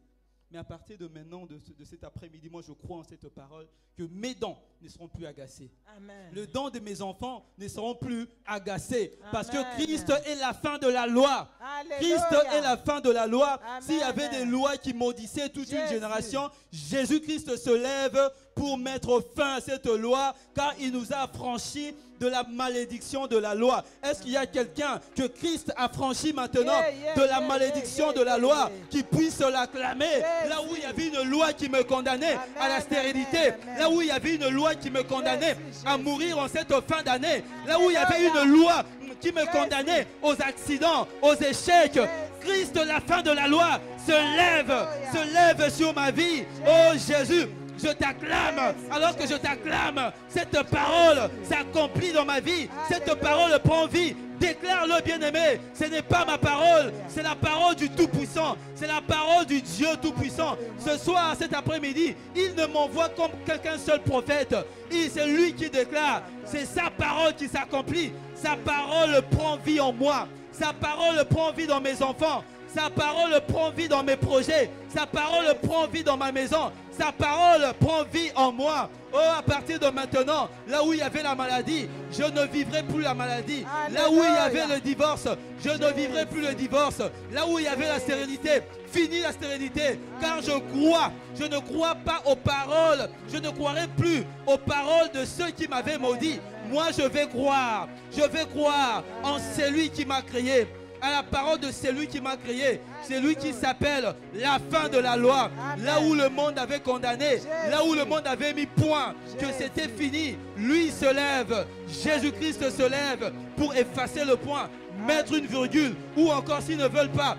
Mais à partir de maintenant, de cet après-midi, moi je crois en cette parole, que mes dents ne seront plus agacées. Amen. Les dents de mes enfants ne seront plus agacées. Parce que Amen. Christ est la fin de la loi. Alléluia. Christ est la fin de la loi. Amen. S'il y avait des lois qui maudissaient toute une Jésus. génération, Jésus-Christ se lève pour mettre fin à cette loi, car il nous a affranchis de la malédiction de la loi. Est-ce qu'il y a quelqu'un que Christ a franchi maintenant de la malédiction de la loi qui puisse l'acclamer? Là où il y avait une loi qui me condamnait à la stérilité, là où il y avait une loi qui me condamnait à mourir en cette fin d'année, là où il y avait une loi qui me condamnait aux accidents, aux échecs, Christ, la fin de la loi, se lève sur ma vie. Oh Jésus, je t'acclame. Alors que je t'acclame, cette parole s'accomplit dans ma vie. Cette parole prend vie. Déclare-le, bien-aimé. Ce n'est pas ma parole, c'est la parole du Tout-Puissant. C'est la parole du Dieu Tout-Puissant. Ce soir, cet après-midi, il ne m'envoie comme qu'un seul prophète. C'est lui qui déclare. C'est sa parole qui s'accomplit. Sa parole prend vie en moi. Sa parole prend vie dans mes enfants. Sa parole prend vie dans mes projets. Sa parole prend vie dans ma maison. Sa parole prend vie en moi. Oh, à partir de maintenant, là où il y avait la maladie, je ne vivrai plus la maladie. Alléluia. Là où il y avait le divorce, je ne vivrai plus le divorce. Là où il y avait la stérilité, fini la stérilité. Car je ne crois pas aux paroles. Je ne croirai plus aux paroles de ceux qui m'avaient maudit. Moi, je vais croire en celui qui m'a créé, à la parole de celui qui m'a créé. C'est lui qui s'appelle la fin de la loi. Amen. Là où le monde avait condamné, Jésus. Là où le monde avait mis point, Jésus. Que c'était fini, lui se lève. Jésus-Christ se lève pour effacer le point, mettre une virgule, ou encore s'ils ne veulent pas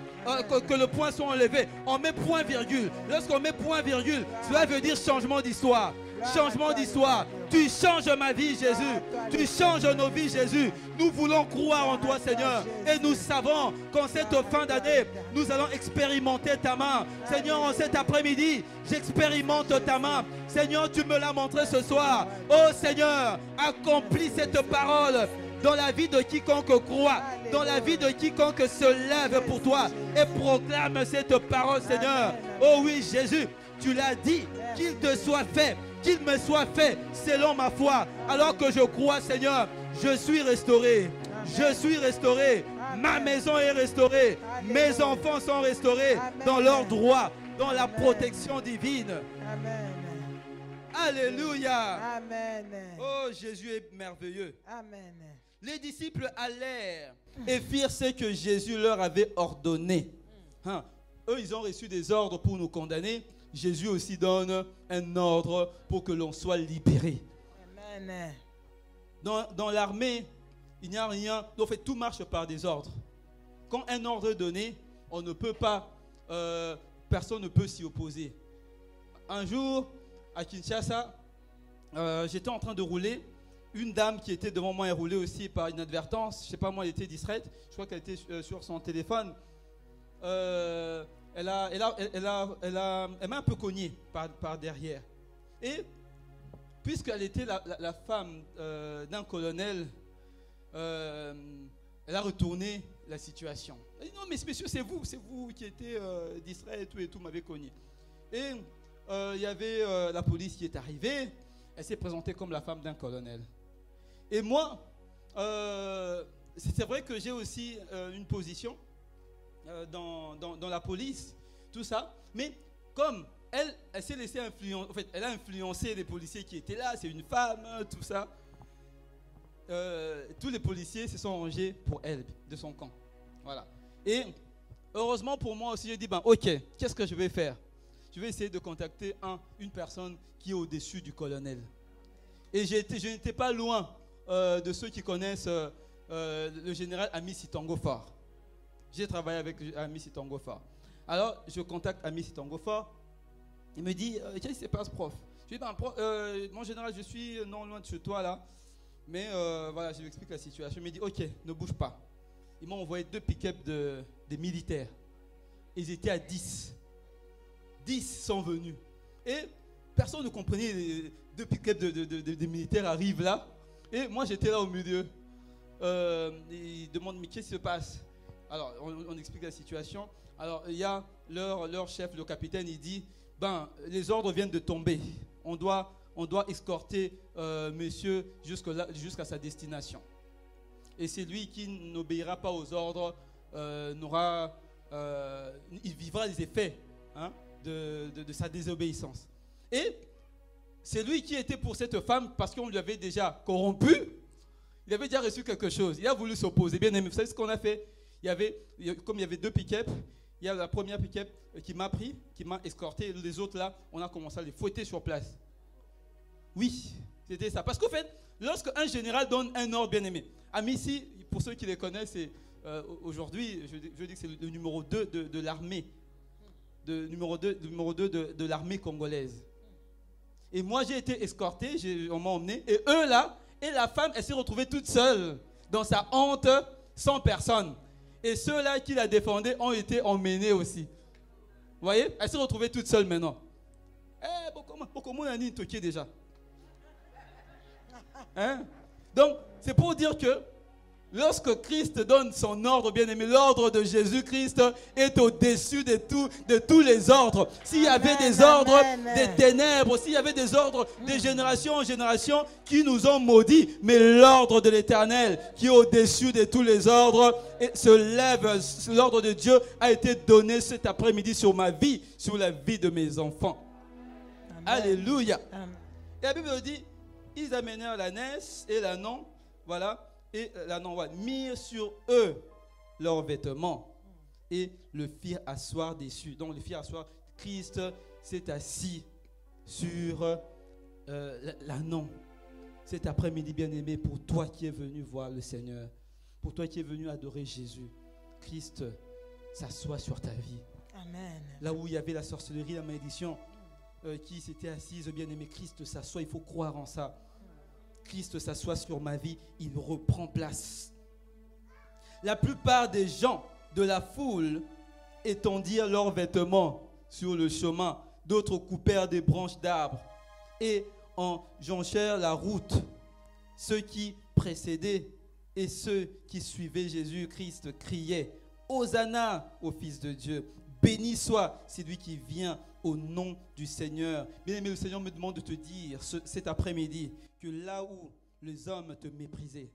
que le point soit enlevé, on met point virgule. Lorsqu'on met point virgule, cela veut dire changement d'histoire. Changement d'histoire. Tu changes ma vie, Jésus. Tu changes nos vies, Jésus. Nous voulons croire en toi, Seigneur. Et nous savons qu'en cette fin d'année, nous allons expérimenter ta main. Seigneur, en cet après-midi, j'expérimente ta main. Seigneur, tu me l'as montré ce soir. Oh Seigneur, accomplis cette parole dans la vie de quiconque croit, dans la vie de quiconque se lève pour toi et proclame cette parole, Seigneur. Oh oui, Jésus, tu l'as dit, qu'il te soit fait, qu'il me soit fait selon ma foi. Alors que je crois, Seigneur, je suis restauré. Je suis restauré. Ma maison est restaurée. Mes enfants sont restaurés dans leur droit, dans la protection divine. Amen. Alléluia. Amen. Oh, Jésus est merveilleux. Amen. Les disciples allèrent et firent ce que Jésus leur avait ordonné. Eux, ils ont reçu des ordres pour nous condamner. Jésus aussi donne un ordre pour que l'on soit libéré. Amen. Dans l'armée, il n'y a rien. En fait, tout marche par des ordres. Quand un ordre est donné, on ne peut pas, personne ne peut s'y opposer. Un jour, à Kinshasa, j'étais en train de rouler. Une dame qui était devant moi est roulée aussi par inadvertance. Je ne sais pas, moi, elle était distraite. Je crois qu'elle était sur son téléphone. Elle m'a un peu cogné par derrière. Et puisqu'elle était la femme d'un colonel, elle a retourné la situation. Elle dit, non, mais monsieur, c'est vous qui étiez distrait et tout m'avez cogné. Et il y avait la police qui est arrivée. Elle s'est présentée comme la femme d'un colonel. Et moi, c'est vrai que j'ai aussi une position dans la police, tout ça. Mais comme elle s'est laissée influencer, en fait, elle a influencé les policiers qui étaient là, c'est une femme, tout ça. Tous les policiers se sont rangés pour elle, de son camp. Voilà. Et heureusement pour moi aussi, j'ai dit, ok, qu'est-ce que je vais faire? Je vais essayer de contacter une personne qui est au-dessus du colonel. Et je n'étais pas loin de ceux qui connaissent le général Ami Sitongo Faure. J'ai travaillé avec Ami Sitongo Faure. Alors, je contacte Ami Sitongo Faure. Il me dit, qu'est-ce qui se passe, prof? Je lui dis, mon général, je suis non loin de chez toi, là. Mais voilà, je lui explique la situation. Il me dit, ok, ne bouge pas. Ils m'ont envoyé 2 pick-up des militaires. Ils étaient à 10. 10 sont venus. Et personne ne comprenait. Les 2 pick-up de militaires arrivent là. Et moi, j'étais là au milieu. Ils demandent, mais qu'est-ce qui se passe? Alors, on explique la situation. Alors, il y a leur chef, le capitaine, il dit, les ordres viennent de tomber. On doit escorter monsieur jusqu'à sa destination. Et c'est lui qui n'obéira pas aux ordres, il vivra les effets de sa désobéissance. Et c'est lui qui était pour cette femme parce qu'on lui avait déjà corrompu. il avait déjà reçu quelque chose. Il a voulu s'opposer. Bien aimé, vous savez ce qu'on a fait? Comme il y avait 2 pick-up, il y a la première pick-up qui m'a pris, qui m'a escorté. Les autres là, on a commencé à les fouetter sur place. Oui, c'était ça. Parce qu'au fait, lorsque un général donne un ordre, bien aimé, Amici, pour ceux qui les connaissent, c'est aujourd'hui, je dis que c'est le numéro 2 de l'armée, numéro 2 de l'armée congolaise. Et moi, j'ai été escorté, on m'a emmené, et eux là, et la femme, elle s'est retrouvée toute seule dans sa honte, sans personne. Et ceux-là qui la défendaient ont été emmenés aussi. Vous voyez, elle s'est retrouvée toute seule maintenant. Comment on a dit toqué déjà? Hein? Donc, c'est pour dire que lorsque Christ donne son ordre, bien-aimé, l'ordre de Jésus-Christ est au-dessus de tous les ordres. S'il y avait des ordres des ténèbres, s'il y avait des ordres de génération en génération qui nous ont maudits, mais l'ordre de l'Éternel qui est au-dessus de tous les ordres se lève. L'ordre de Dieu a été donné cet après-midi sur ma vie, sur la vie de mes enfants. Amen. Alléluia. Amen. Et la Bible dit, ils amenèrent l'ânesse et l'ânon, voilà, et l'ânon mirent sur eux leurs vêtements et le firent asseoir dessus. Donc le firent asseoir, Christ s'est assis sur l'ânon. Cet après-midi, bien-aimé, pour toi qui es venu voir le Seigneur, pour toi qui es venu adorer Jésus, Christ s'assoit sur ta vie. Amen. Là où il y avait la sorcellerie, la malédiction, qui s'était assise, bien-aimé, Christ s'assoit, il faut croire en ça. Christ s'assoit sur ma vie, il reprend place. La plupart des gens de la foule étendirent leurs vêtements sur le chemin, d'autres coupèrent des branches d'arbres et en jonchèrent la route. Ceux qui précédaient et ceux qui suivaient Jésus-Christ criaient « Hosanna au Fils de Dieu !» Béni soit celui qui vient au nom du Seigneur. Bien-aimé, le Seigneur me demande de te dire cet après-midi que là où les hommes te méprisaient,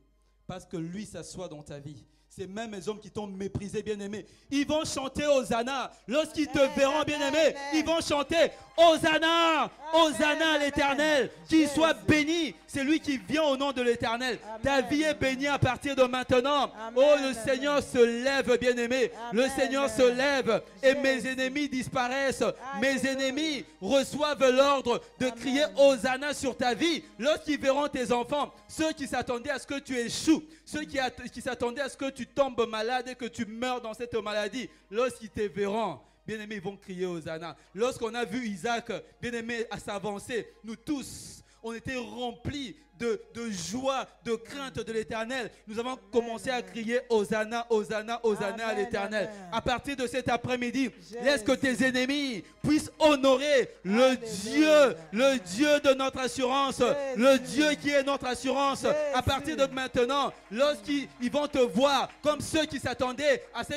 parce que lui s'assoit dans ta vie, ces mêmes hommes qui t'ont méprisé, bien-aimé, ils vont chanter Hosanna. Lorsqu'ils te verront, bien-aimé, ils vont chanter Hosanna, Hosanna à l'Éternel. Qu'il soit béni, c'est lui qui vient au nom de l'Éternel. Ta vie est bénie à partir de maintenant. Oh, le Seigneur se lève, bien-aimé. Le Seigneur se lève et mes ennemis disparaissent. Mes ennemis reçoivent l'ordre de crier Hosanna sur ta vie. Lorsqu'ils verront tes enfants, ceux qui s'attendaient à ce que tu échoues, ceux qui s'attendaient à ce que tu tombes malade et que tu meurs dans cette maladie, lorsqu'ils te verront, bien-aimés, ils vont crier Hosanna. Lorsqu'on a vu Isaac, bien-aimé, à s'avancer, nous tous, on était remplis de joie, de crainte de l'Éternel. Nous avons commencé à crier Hosanna, Hosanna, Hosanna à l'Éternel. À partir de cet après-midi, laisse que tes ennemis puissent honorer le Dieu de notre assurance, le Dieu qui est notre assurance. À partir de maintenant, lorsqu'ils vont te voir comme ceux qui s'attendaient à ce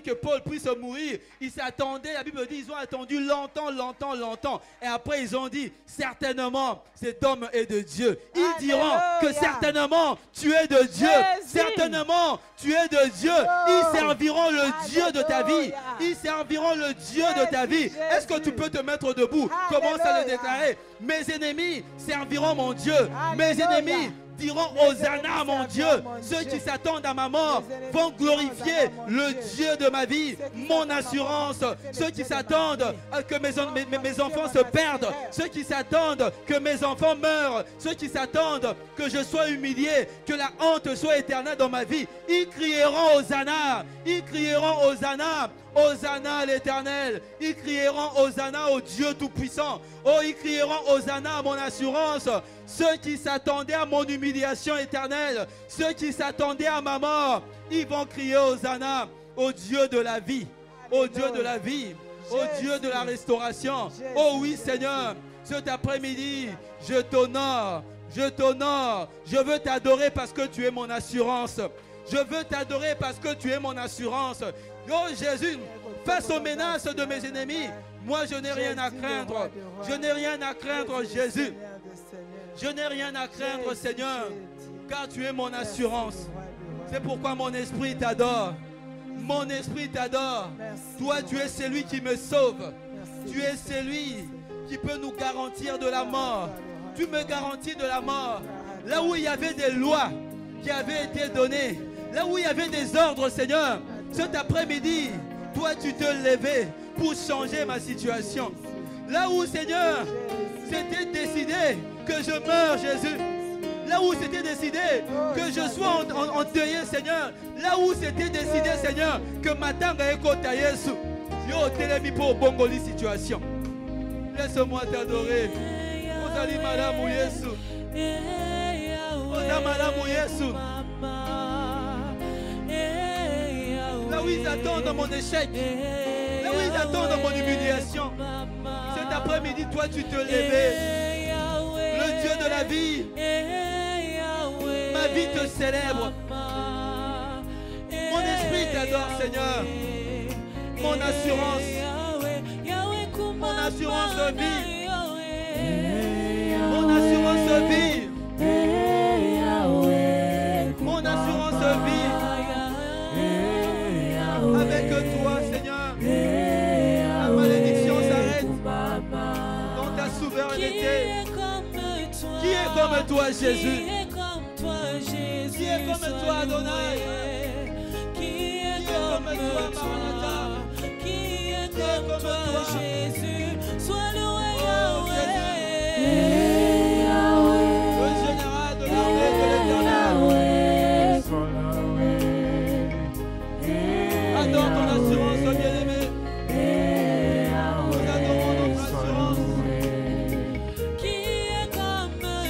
que Paul puisse mourir, ils s'attendaient, la Bible dit, ils ont attendu longtemps. Et après, ils ont dit, certainement, cet homme est de Dieu. Ils diront que certainement tu es de Dieu. Certainement tu es de Dieu. Ils serviront le Dieu de ta vie. Ils serviront le Dieu de ta vie. Est-ce que tu peux te mettre debout? Commence à le déclarer. Mes ennemis serviront mon Dieu. Mes ennemis diront Hosanna à mon Dieu. Ceux qui s'attendent à ma mort vont glorifier le Dieu de ma vie, mon assurance. Ceux qui s'attendent à que mes enfants se perdent, ceux qui s'attendent que mes enfants meurent, ceux qui s'attendent que je sois humilié, que la honte soit éternelle dans ma vie, ils crieront Hosanna. Ils crieront Hosanna. Hosanna à l'Éternel. Ils crieront Hosanna au Dieu Tout-Puissant. Oh, ils crieront Hosanna à mon assurance. Ceux qui s'attendaient à mon humiliation éternelle, ceux qui s'attendaient à ma mort, ils vont crier Hosanna au Dieu de la vie, au Dieu de la vie, au Dieu de la restauration. Oh oui, Seigneur, cet après-midi, je t'honore, je t'honore. Je veux t'adorer parce que tu es mon assurance. Je veux t'adorer parce que tu es mon assurance. Oh Jésus, face aux menaces de mes ennemis, moi je n'ai rien à craindre. Je n'ai rien à craindre, Jésus. Je n'ai rien à craindre, Seigneur, car tu es mon assurance. C'est pourquoi mon esprit t'adore. Mon esprit t'adore. Toi, tu es celui qui me sauve. Tu es celui qui peut nous garantir de la mort. Tu me garantis de la mort. Là où il y avait des lois qui avaient été données, là où il y avait des ordres, Seigneur, cet après-midi, toi tu te levais pour changer ma situation. Là où, Seigneur, c'était décidé que je meure, Jésus. Là où c'était décidé que je sois endeuillé, Seigneur. Là où c'était décidé, Seigneur, que ma tanga est kota Yesu. Yo, télémi pour bongoli situation. Laisse-moi t'adorer. Ozali malamu Yesu. Ozali malamu Yesu. Là où ils attendent mon échec. Là où ils attendent mon humiliation. Cet après-midi, toi, tu te levais. Le Dieu de la vie. Ma vie te célèbre. Mon esprit t'adore, Seigneur. Mon assurance. Mon assurance de vie. Mon assurance de vie. Mon assurance de vie. Avec toi, Seigneur, la malédiction s'arrête. Dans ta souveraineté. Qui est comme toi, Jésus? Qui est comme toi, Adonai? Qui est comme toi, Maranatha? Qui est comme toi, Jésus? Sois loué, Yahweh. Le général de l'armée de l'Éternel. Adore ton assurance, bien-aimé. Nous adorons notre assurance.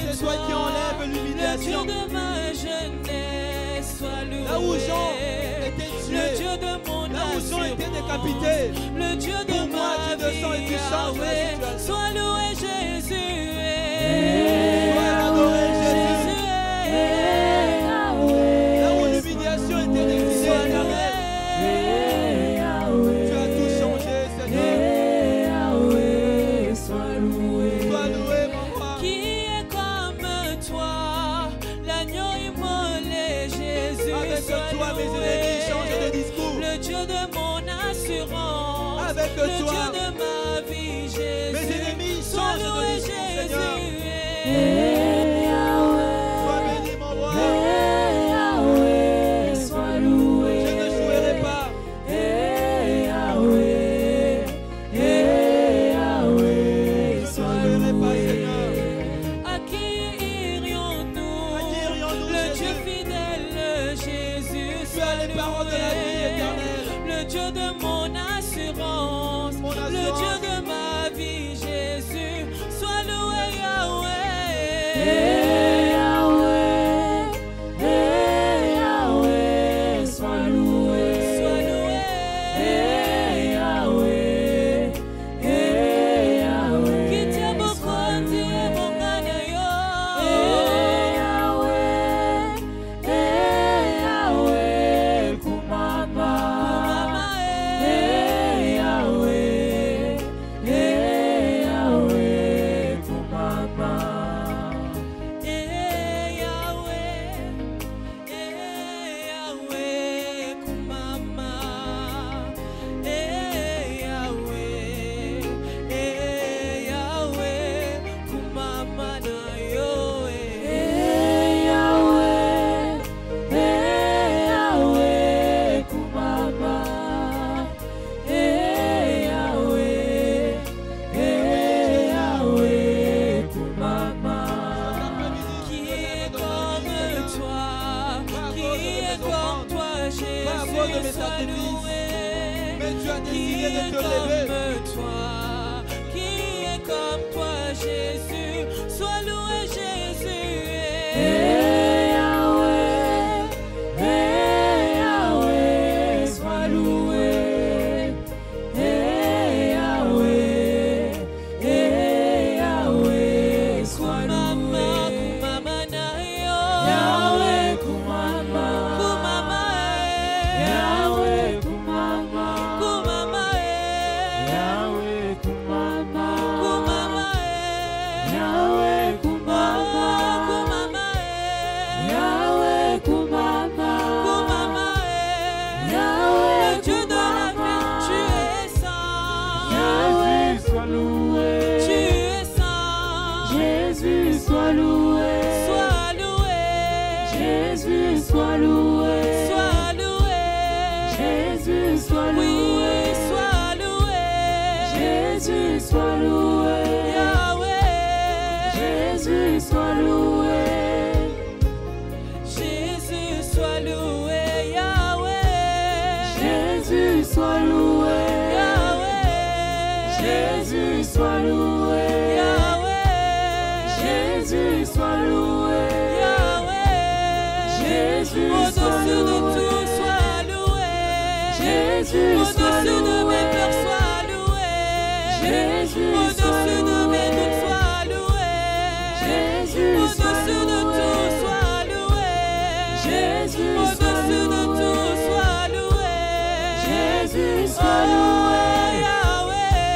C'est toi qui enlève l'humiliation. Là où Jean était tué, là où Jean était décapité, le Dieu de pour moi tu descends et tu changes la situation. Sois loué Jésus. Sois adoré Jésus. Là où l'humiliation était décidée, tu as tout changé, Seigneur. Sois loué, mon roi. Qui est comme toi, l'agneau immolé, Jésus. Avec toi, mes ennemis changent de discours. Le Dieu de mon assurance. Avec le toi, Dieu de ma vie, Jésus. mes ennemis Sois changent de loué, discours, Jésus. Seigneur. Sois béni, mon roi. Je ne jouerai pas. Je ne jouerai pas, Seigneur. À qui irions-nous? À qui irions-nous, Le Jésus? Dieu fidèle, Jésus. Tu as les paroles de la vie éternelle. Le Dieu de mon assurance. Mon assurance. Le Dieu de ma vie, Jésus. Sois loué, Yahweh. Sois loué. Qui tient beaucoup, Dieu, mon gagné. Qui est comme toi? Qui est comme toi, Jésus? Sois loué. Mais tu as Qui décidé est de te lever. comme toi? Qui est comme toi, Jésus? Sois loué, Jésus. Kumama, sois loué. Yahweh. Jésus soit loué. Yahweh. Jésus soit loué. Yahweh. Jésus soit Au-dessus de loué. tout, sois loué. Jésus soit Au-dessus de mes loué. peurs, sois loué. Jésus soit Au-dessus de mes loué. doutes, sois loué. Jésus soit Au-dessus de loué. tout, sois loué. Jésus soit Au-dessus de loué. tout, sois loué. Jésus Oh, soit loué. Yahweh,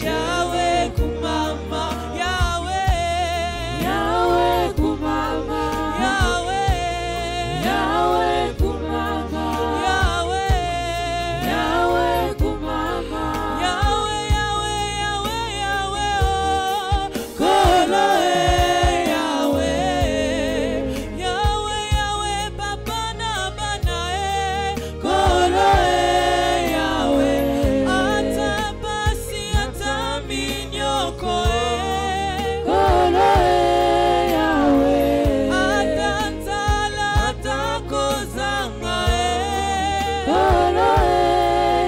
Yahweh, Kumama, Yahweh, Yahweh Kumama. Yahweh, Yahweh Kumama. Yahweh, Yahweh Kumama. Yahweh, Yahweh, Yahweh, Yahweh, oh, Kolo, Yahweh, Yahweh, Yahweh, Papa na bana, Kolo, Yahweh, ata basi, ata minyoko, Kolo Yahweh. ata ntala, ata kozanga, Kolo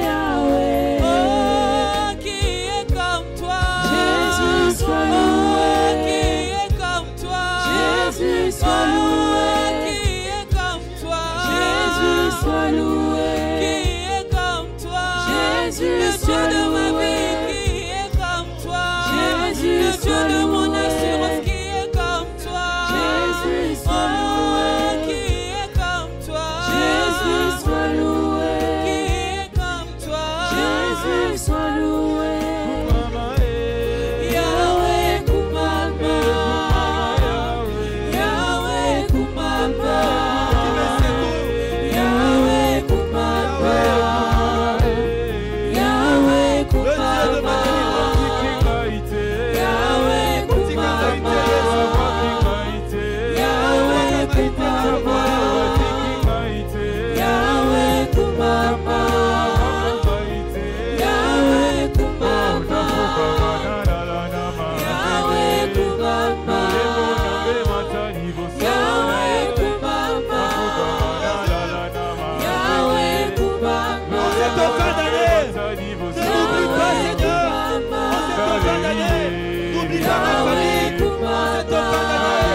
Yahweh. oh, qui est comme toi, Jésus soit oh, loué. qui est comme toi, Jésus soit oh, loué. qui est comme toi, Jésus soit loué. qui est comme toi, Jésus le Dieu soit de ma loué. vie qui est comme toi, Jésus le Dieu soit de mon loué. assurance qui est comme toi, Jésus soit oh, loué. qui est comme toi, Jésus soit loué. qui est comme toi, Jésus soit loué. Yahweh Kumama, Yahweh Kumama, Yahweh Kumama, Yahweh Kumama, Yahweh Kumama, Yahweh Kumama, Yahweh Kumama, Yahweh Kumama, Yahweh Kumama, Yahweh Kumama, Yahweh Kumama, Cette fin d'année, ne n'oublie pas, Seigneur. En cette fin d'année, n'oublie pas ma famille. En cette fin d'année,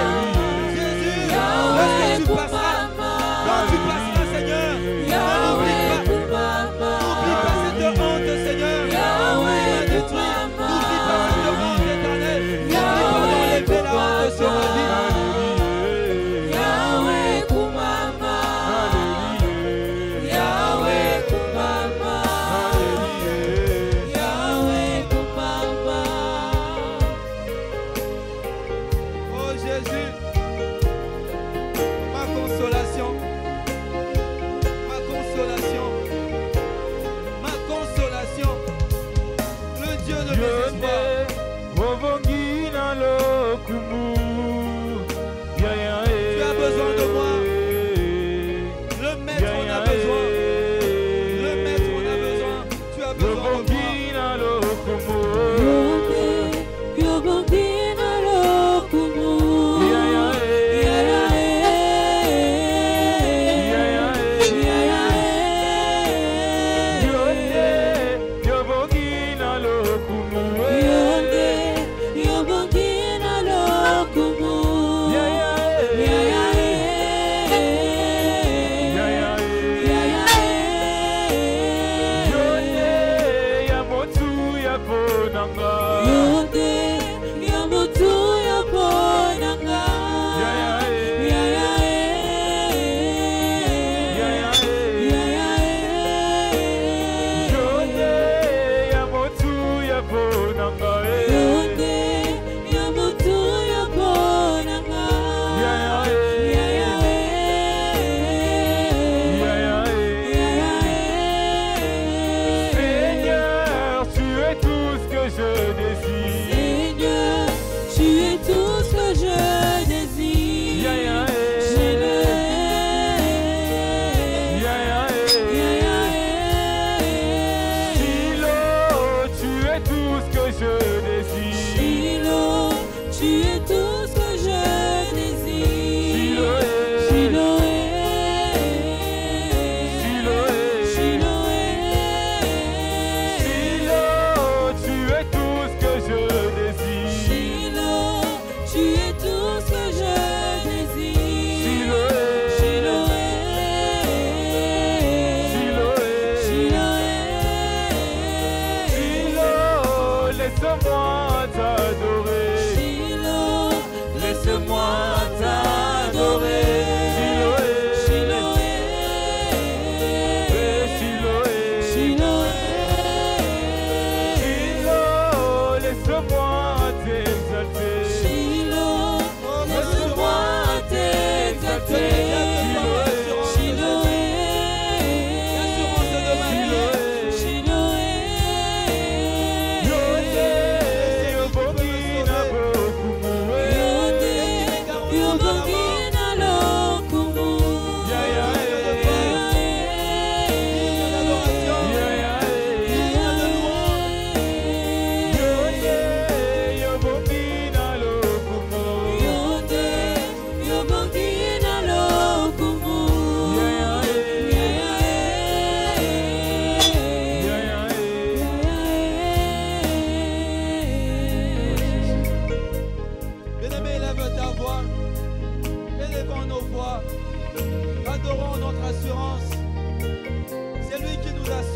Jésus, lorsque tu passeras, quand tu passeras, Seigneur, n'oublie pas cette honte, Seigneur. N'oublie pas détruire, n'oublie pas cette honte éternelle. N'oublie pas d'enlever la honte sur ma vie. Yahweh Kumama, Yahweh Kumama,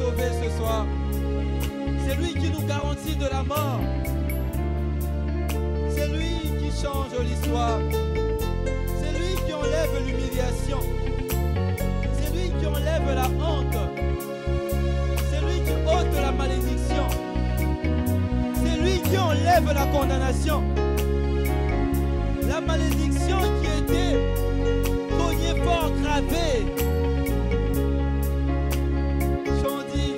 sauver ce soir. C'est lui qui nous garantit de la mort. C'est lui qui change l'histoire. C'est lui qui enlève l'humiliation. C'est lui qui enlève la honte. C'est lui qui ôte la malédiction. C'est lui qui enlève la condamnation. La malédiction qui était cognée fort, gravée. J'en dis,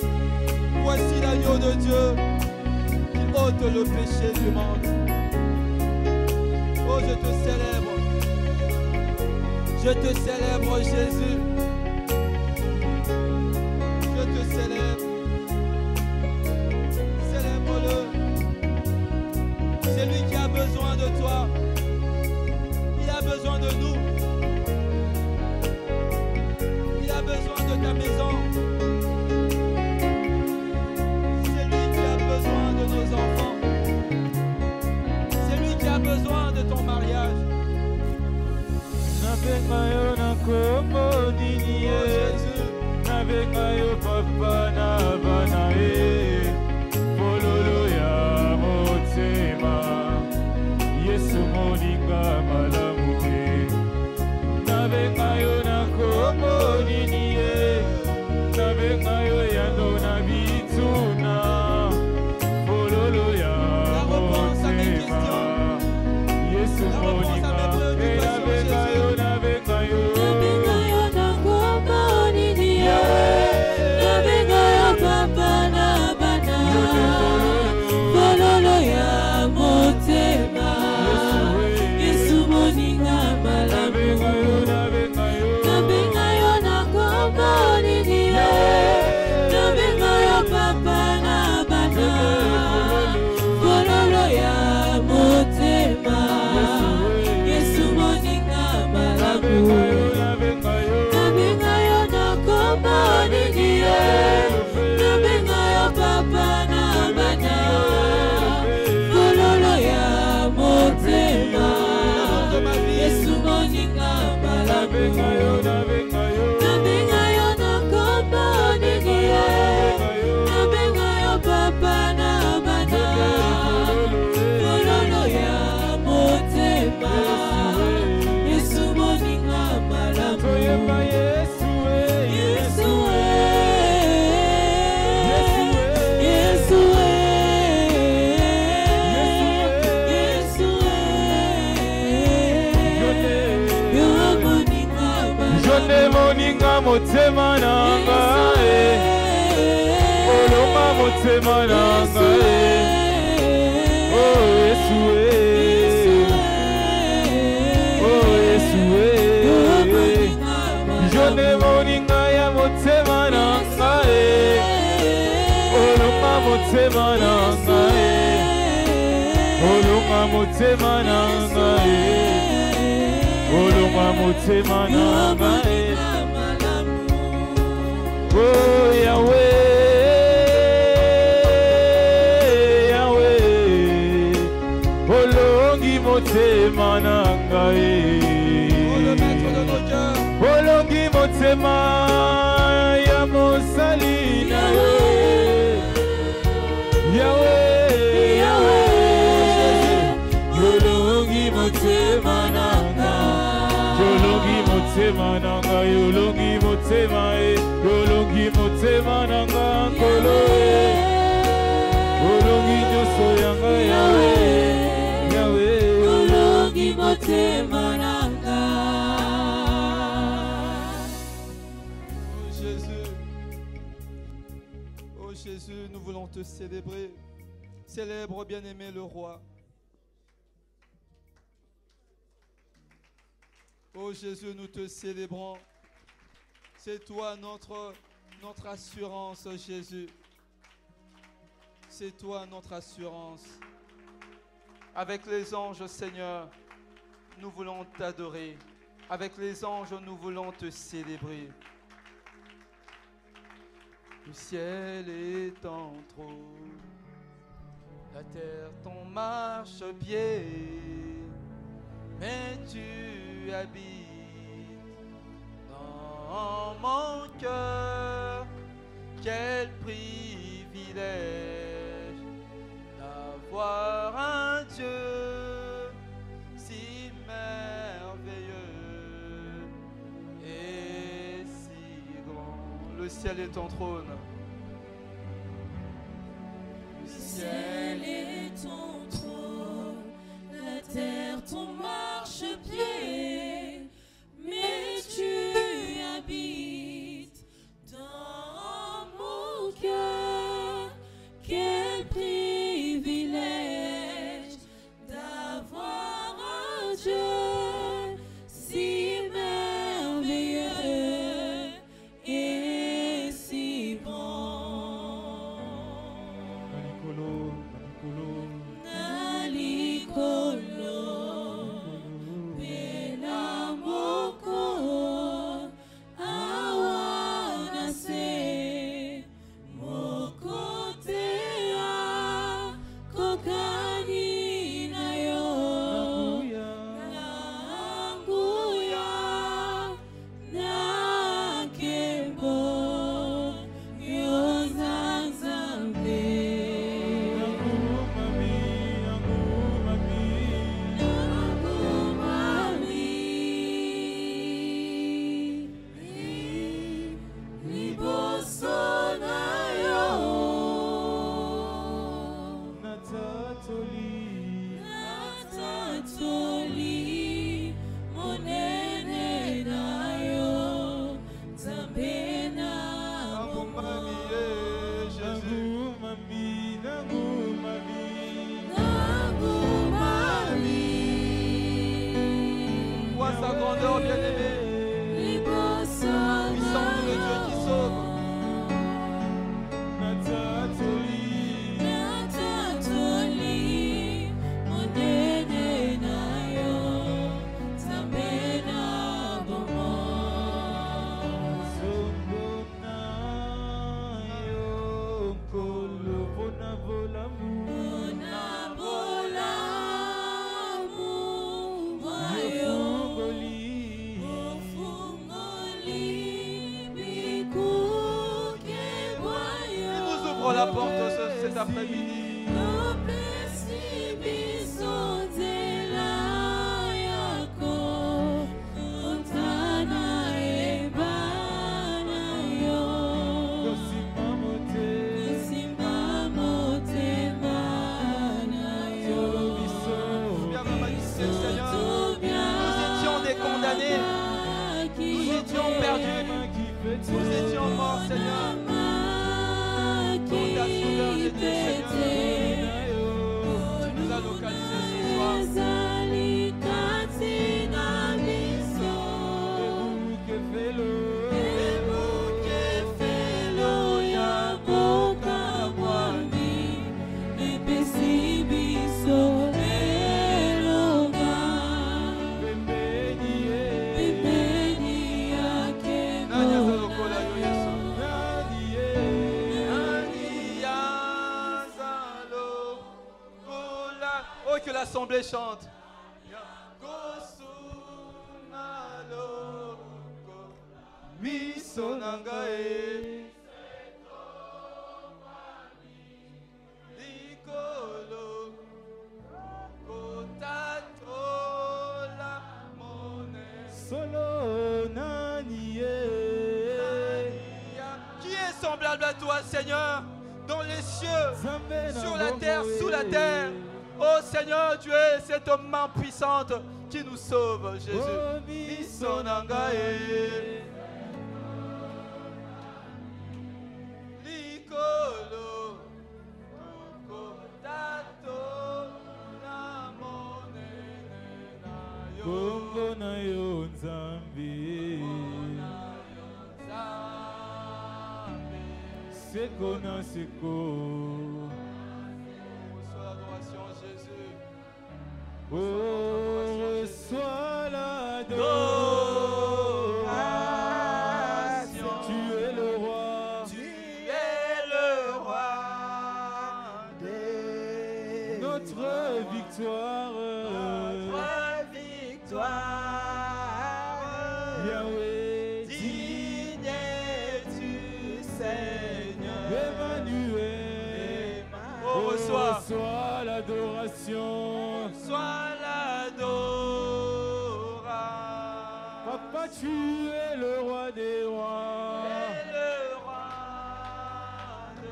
voici l'agneau de Dieu qui ôte le péché du monde. Oh, je te célèbre. Je te célèbre, Jésus. Je te célèbre. Célèbre-le. C'est lui qui a besoin de toi. Il a besoin de nous. Il a besoin de ta maison. C'est lui qui a besoin de nos enfants. C'est lui qui a besoin de ton mariage. Oh Jésus. Papa na bana pololo ya motema Yesu moninga malamu nabenga yo na kombo nini nabenga yo yando na bituna pololo ya motema Yesu moninga nabenga yo motema nanga oloma motema nanga oh Yesu oh Yesu jone moninga ya motema nanga oloma motema nanga oloma motema nanga oloma motema nanga oh Yahweh, Yahweh, olongi motema nanga Oh, le maître de nos cœurs. olongi motema ya mosali na Yahweh, Yahweh, olongi motema nanga, olongi motema nanga, olongi motema olongi motema nanga nkolo olongi nyonso yanga Yahweh, Yahweh, olongi motema nanga. Oh Jésus. Oh Jésus, nous voulons te célébrer. Célèbre, bien-aimé le roi. Oh Jésus, nous te célébrons. C'est toi notre assurance, Jésus. C'est toi notre assurance. Avec les anges, Seigneur, nous voulons t'adorer. Avec les anges, nous voulons te célébrer. Le ciel est en trône, la terre ton marchepied, mais tu habites dans mon cœur. Quel privilège d'avoir un Dieu si merveilleux et si grand. Le ciel est ton trône. Le ciel est ton trône, la terre ton marchepied, mais tu habites dans mon cœur. Quel privilège d'avoir un Dieu si merveilleux et si bon. Nalikolo, bela moko, awanase, moko tea, kokani na yo, nanguya, nakebo, yozazambe. Vois sa grandeur, bien-aimé. Puissant le Dieu qui sauve. Il nous ouvre la porte cet après-midi. Bien ma majesté, Seigneur. Nous étions des condamnés. Nous étions perdus. Nous étions morts, Seigneur. Dans ta souveraineté, Seigneur. Tu nous as localisés ce soir. Oh, que l'assemblée chante. Qui est semblable à toi, Seigneur, dans les cieux, sur la terre, sous la terre? Oh Seigneur, tu es cette main puissante qui nous sauve, Jésus. Seko na seko. Reçois l'adoration, Jésus. Oh, reçois l'adoration. Tu es le roi. Tu es le roi des Notre victoire. Notre victoire. Yahweh. Digne es-tu, Seigneur. l'adoration. Sois l'adoration. Papa, tu es le roi des rois. Et le roi de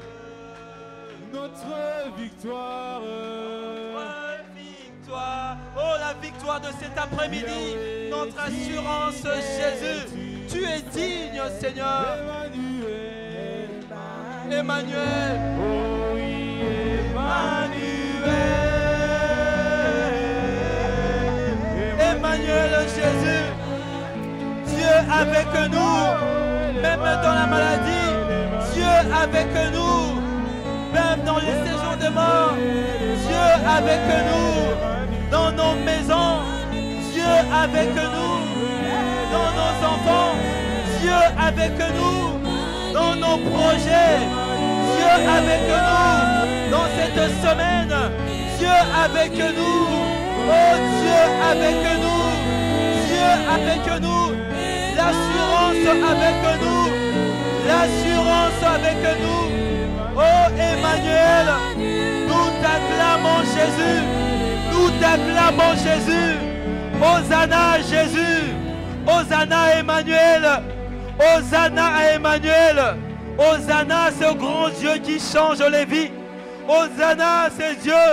Notre victoire. notre victoire. Oh, la victoire de cet après-midi. Notre assurance, Jésus. Tu es digne, Seigneur. Emmanuel. Emmanuel. Oh oui, Emmanuel. Emmanuel, Jésus. Dieu avec nous. Même dans la maladie. Dieu avec nous. Même dans les séjours de mort. Dieu avec nous. Dans nos maisons. Dieu avec nous. Dans nos enfants. Dieu avec nous. Dans nos projets. Dieu avec nous. Dans cette semaine. Dieu avec nous. Oh Dieu avec nous. Dieu avec nous. L'assurance avec nous. L'assurance avec nous. Oh Emmanuel. Nous t'acclamons Jésus. Nous t'acclamons Jésus. Hosanna à Jésus. Hosanna à Emmanuel. Hosanna à Emmanuel. Hosanna à ce grand Dieu qui change les vies. Hosanna à ce Dieu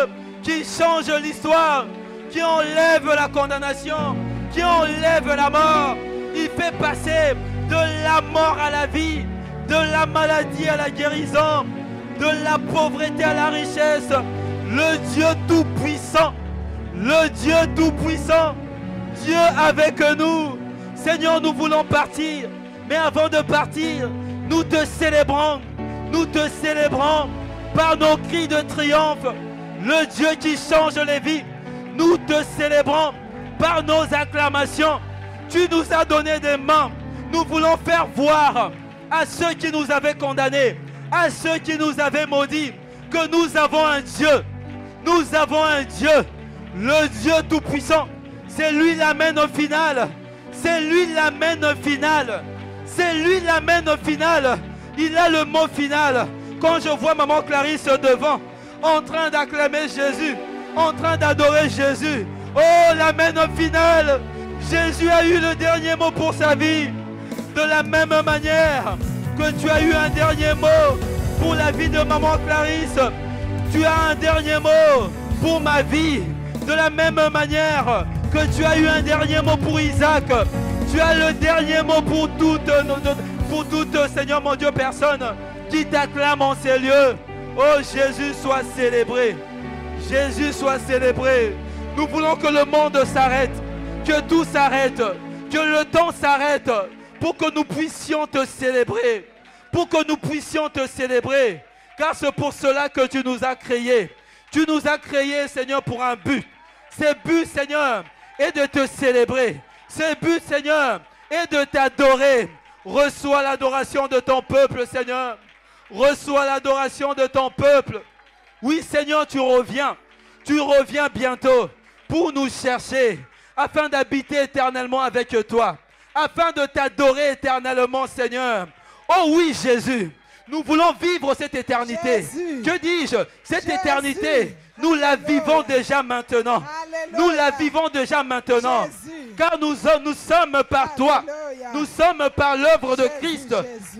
qui change l'histoire, qui enlève la condamnation, qui enlève la mort. Il fait passer de la mort à la vie, de la maladie à la guérison, de la pauvreté à la richesse. Le Dieu tout-puissant, le Dieu tout-puissant, Dieu avec nous. Seigneur, nous voulons partir, mais avant de partir, nous te célébrons par nos cris de triomphe. Le Dieu qui change les vies, nous te célébrons par nos acclamations. Tu nous as donné des mains. Nous voulons faire voir à ceux qui nous avaient condamnés, à ceux qui nous avaient maudits, que nous avons un Dieu. Nous avons un Dieu, le Dieu tout-puissant. C'est lui l'amène au final. C'est lui l'amène au final. C'est lui l'amène au final. Il a le mot final. Quand je vois maman Clarisse devant, en train d'acclamer Jésus, en train d'adorer Jésus, oh, l'amène au final. Jésus a eu le dernier mot pour sa vie. De la même manière que tu as eu un dernier mot pour la vie de maman Clarisse, tu as un dernier mot pour ma vie. De la même manière que tu as eu un dernier mot pour Isaac, tu as le dernier mot pour toutes, Seigneur mon Dieu, personne qui t'acclame en ces lieux. Oh, Jésus soit célébré. Jésus soit célébré. Nous voulons que le monde s'arrête, que tout s'arrête, que le temps s'arrête pour que nous puissions te célébrer. Pour que nous puissions te célébrer. Car c'est pour cela que tu nous as créés. Tu nous as créés, Seigneur, pour un but. Ce but, Seigneur, est de te célébrer. Ce but, Seigneur, est de t'adorer. Reçois l'adoration de ton peuple, Seigneur. Reçois l'adoration de ton peuple. Oui, Seigneur, tu reviens. Tu reviens bientôt pour nous chercher, afin d'habiter éternellement avec toi, afin de t'adorer éternellement, Seigneur. Oh oui, Jésus, nous voulons vivre cette éternité. Jésus. Que dis-je? Cette Jésus. éternité, nous la vivons déjà maintenant. Alléluia. Nous la vivons déjà maintenant. Jésus. Car nous sommes par toi. Alléluia. Nous sommes par l'œuvre de Jésus, Christ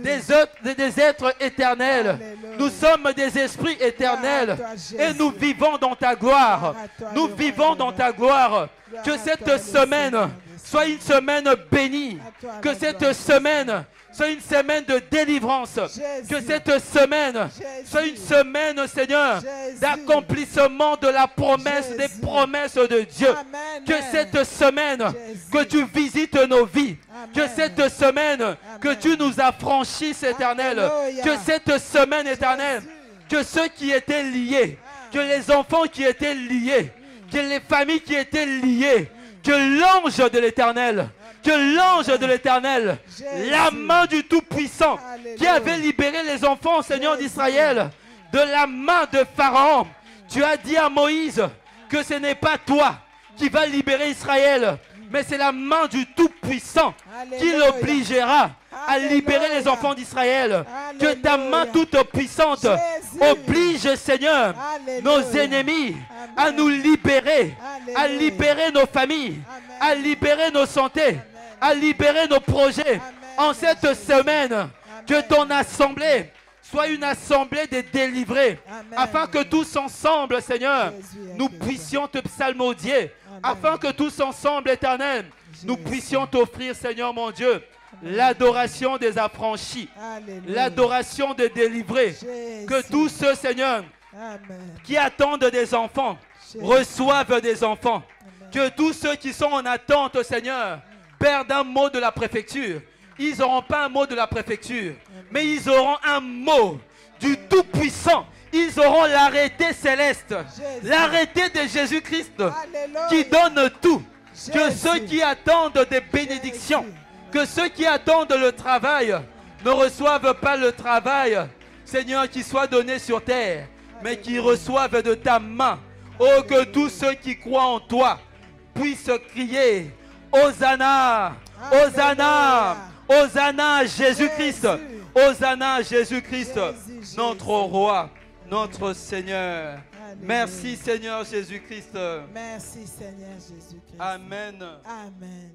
Jésus. des êtres éternels. Alléluia. Nous sommes des esprits éternels. Gloire à toi, Et Jésus. nous vivons dans ta gloire. Gloire à toi, Nous le vivons roi dans des ta rois. gloire. Gloire Que à cette toi, le semaine Seigneur des soit une semaine bénie. À toi, Que la cette gloire. semaine soit une semaine de délivrance. Jésus. Que cette semaine Jésus. soit une semaine, Seigneur, Jésus. d'accomplissement de la promesse, Jésus. des promesses de Dieu. Amen. Que cette semaine, Jésus. que tu visites nos vies. Amen. Que cette semaine, que tu nous affranchisses, éternel. Alléluia. Que cette semaine, éternelle, que ceux qui étaient liés, que les enfants qui étaient liés, que les familles qui étaient liées, que l'ange de l'éternel, Jésus. la main du Tout-Puissant, qui Alléluia. avait libéré les enfants, Seigneur Jésus. d'Israël, de la main de Pharaon. Tu as dit à Moïse que ce n'est pas toi qui vas libérer Israël, mais c'est la main du Tout-Puissant qui Alléluia. l'obligera à Alléluia. libérer les enfants d'Israël. Que ta main Alléluia. toute puissante Jésus. Oblige, Seigneur, nos ennemis à nous libérer, à libérer nos familles, à libérer nos santé, à libérer nos projets. En cette semaine, que ton assemblée soit une assemblée des délivrés, afin que tous ensemble, Seigneur, nous puissions te psalmodier, afin que tous ensemble, Éternel, nous puissions t'offrir, Seigneur mon Dieu, l'adoration des affranchis, l'adoration des délivrés. Que tous ceux, Seigneur, qui attendent des enfants, reçoivent des enfants. Que tous ceux qui sont en attente, Seigneur, Père, d'un mot de la préfecture, ils n'auront pas un mot de la préfecture, mais ils auront un mot du Tout-Puissant. Ils auront l'arrêté céleste, l'arrêté de Jésus-Christ qui donne tout. Que ceux qui attendent des bénédictions, que ceux qui attendent le travail ne reçoivent pas le travail, Seigneur, qui soit donné sur terre, mais qui reçoivent de ta main. Oh, que tous ceux qui croient en toi puissent crier Hosanna, Hosanna, Hosanna Jésus-Christ, Hosanna Jésus-Christ, notre roi, notre Seigneur. Merci Seigneur Jésus-Christ. Merci Seigneur Jésus-Christ. Amen. Amen.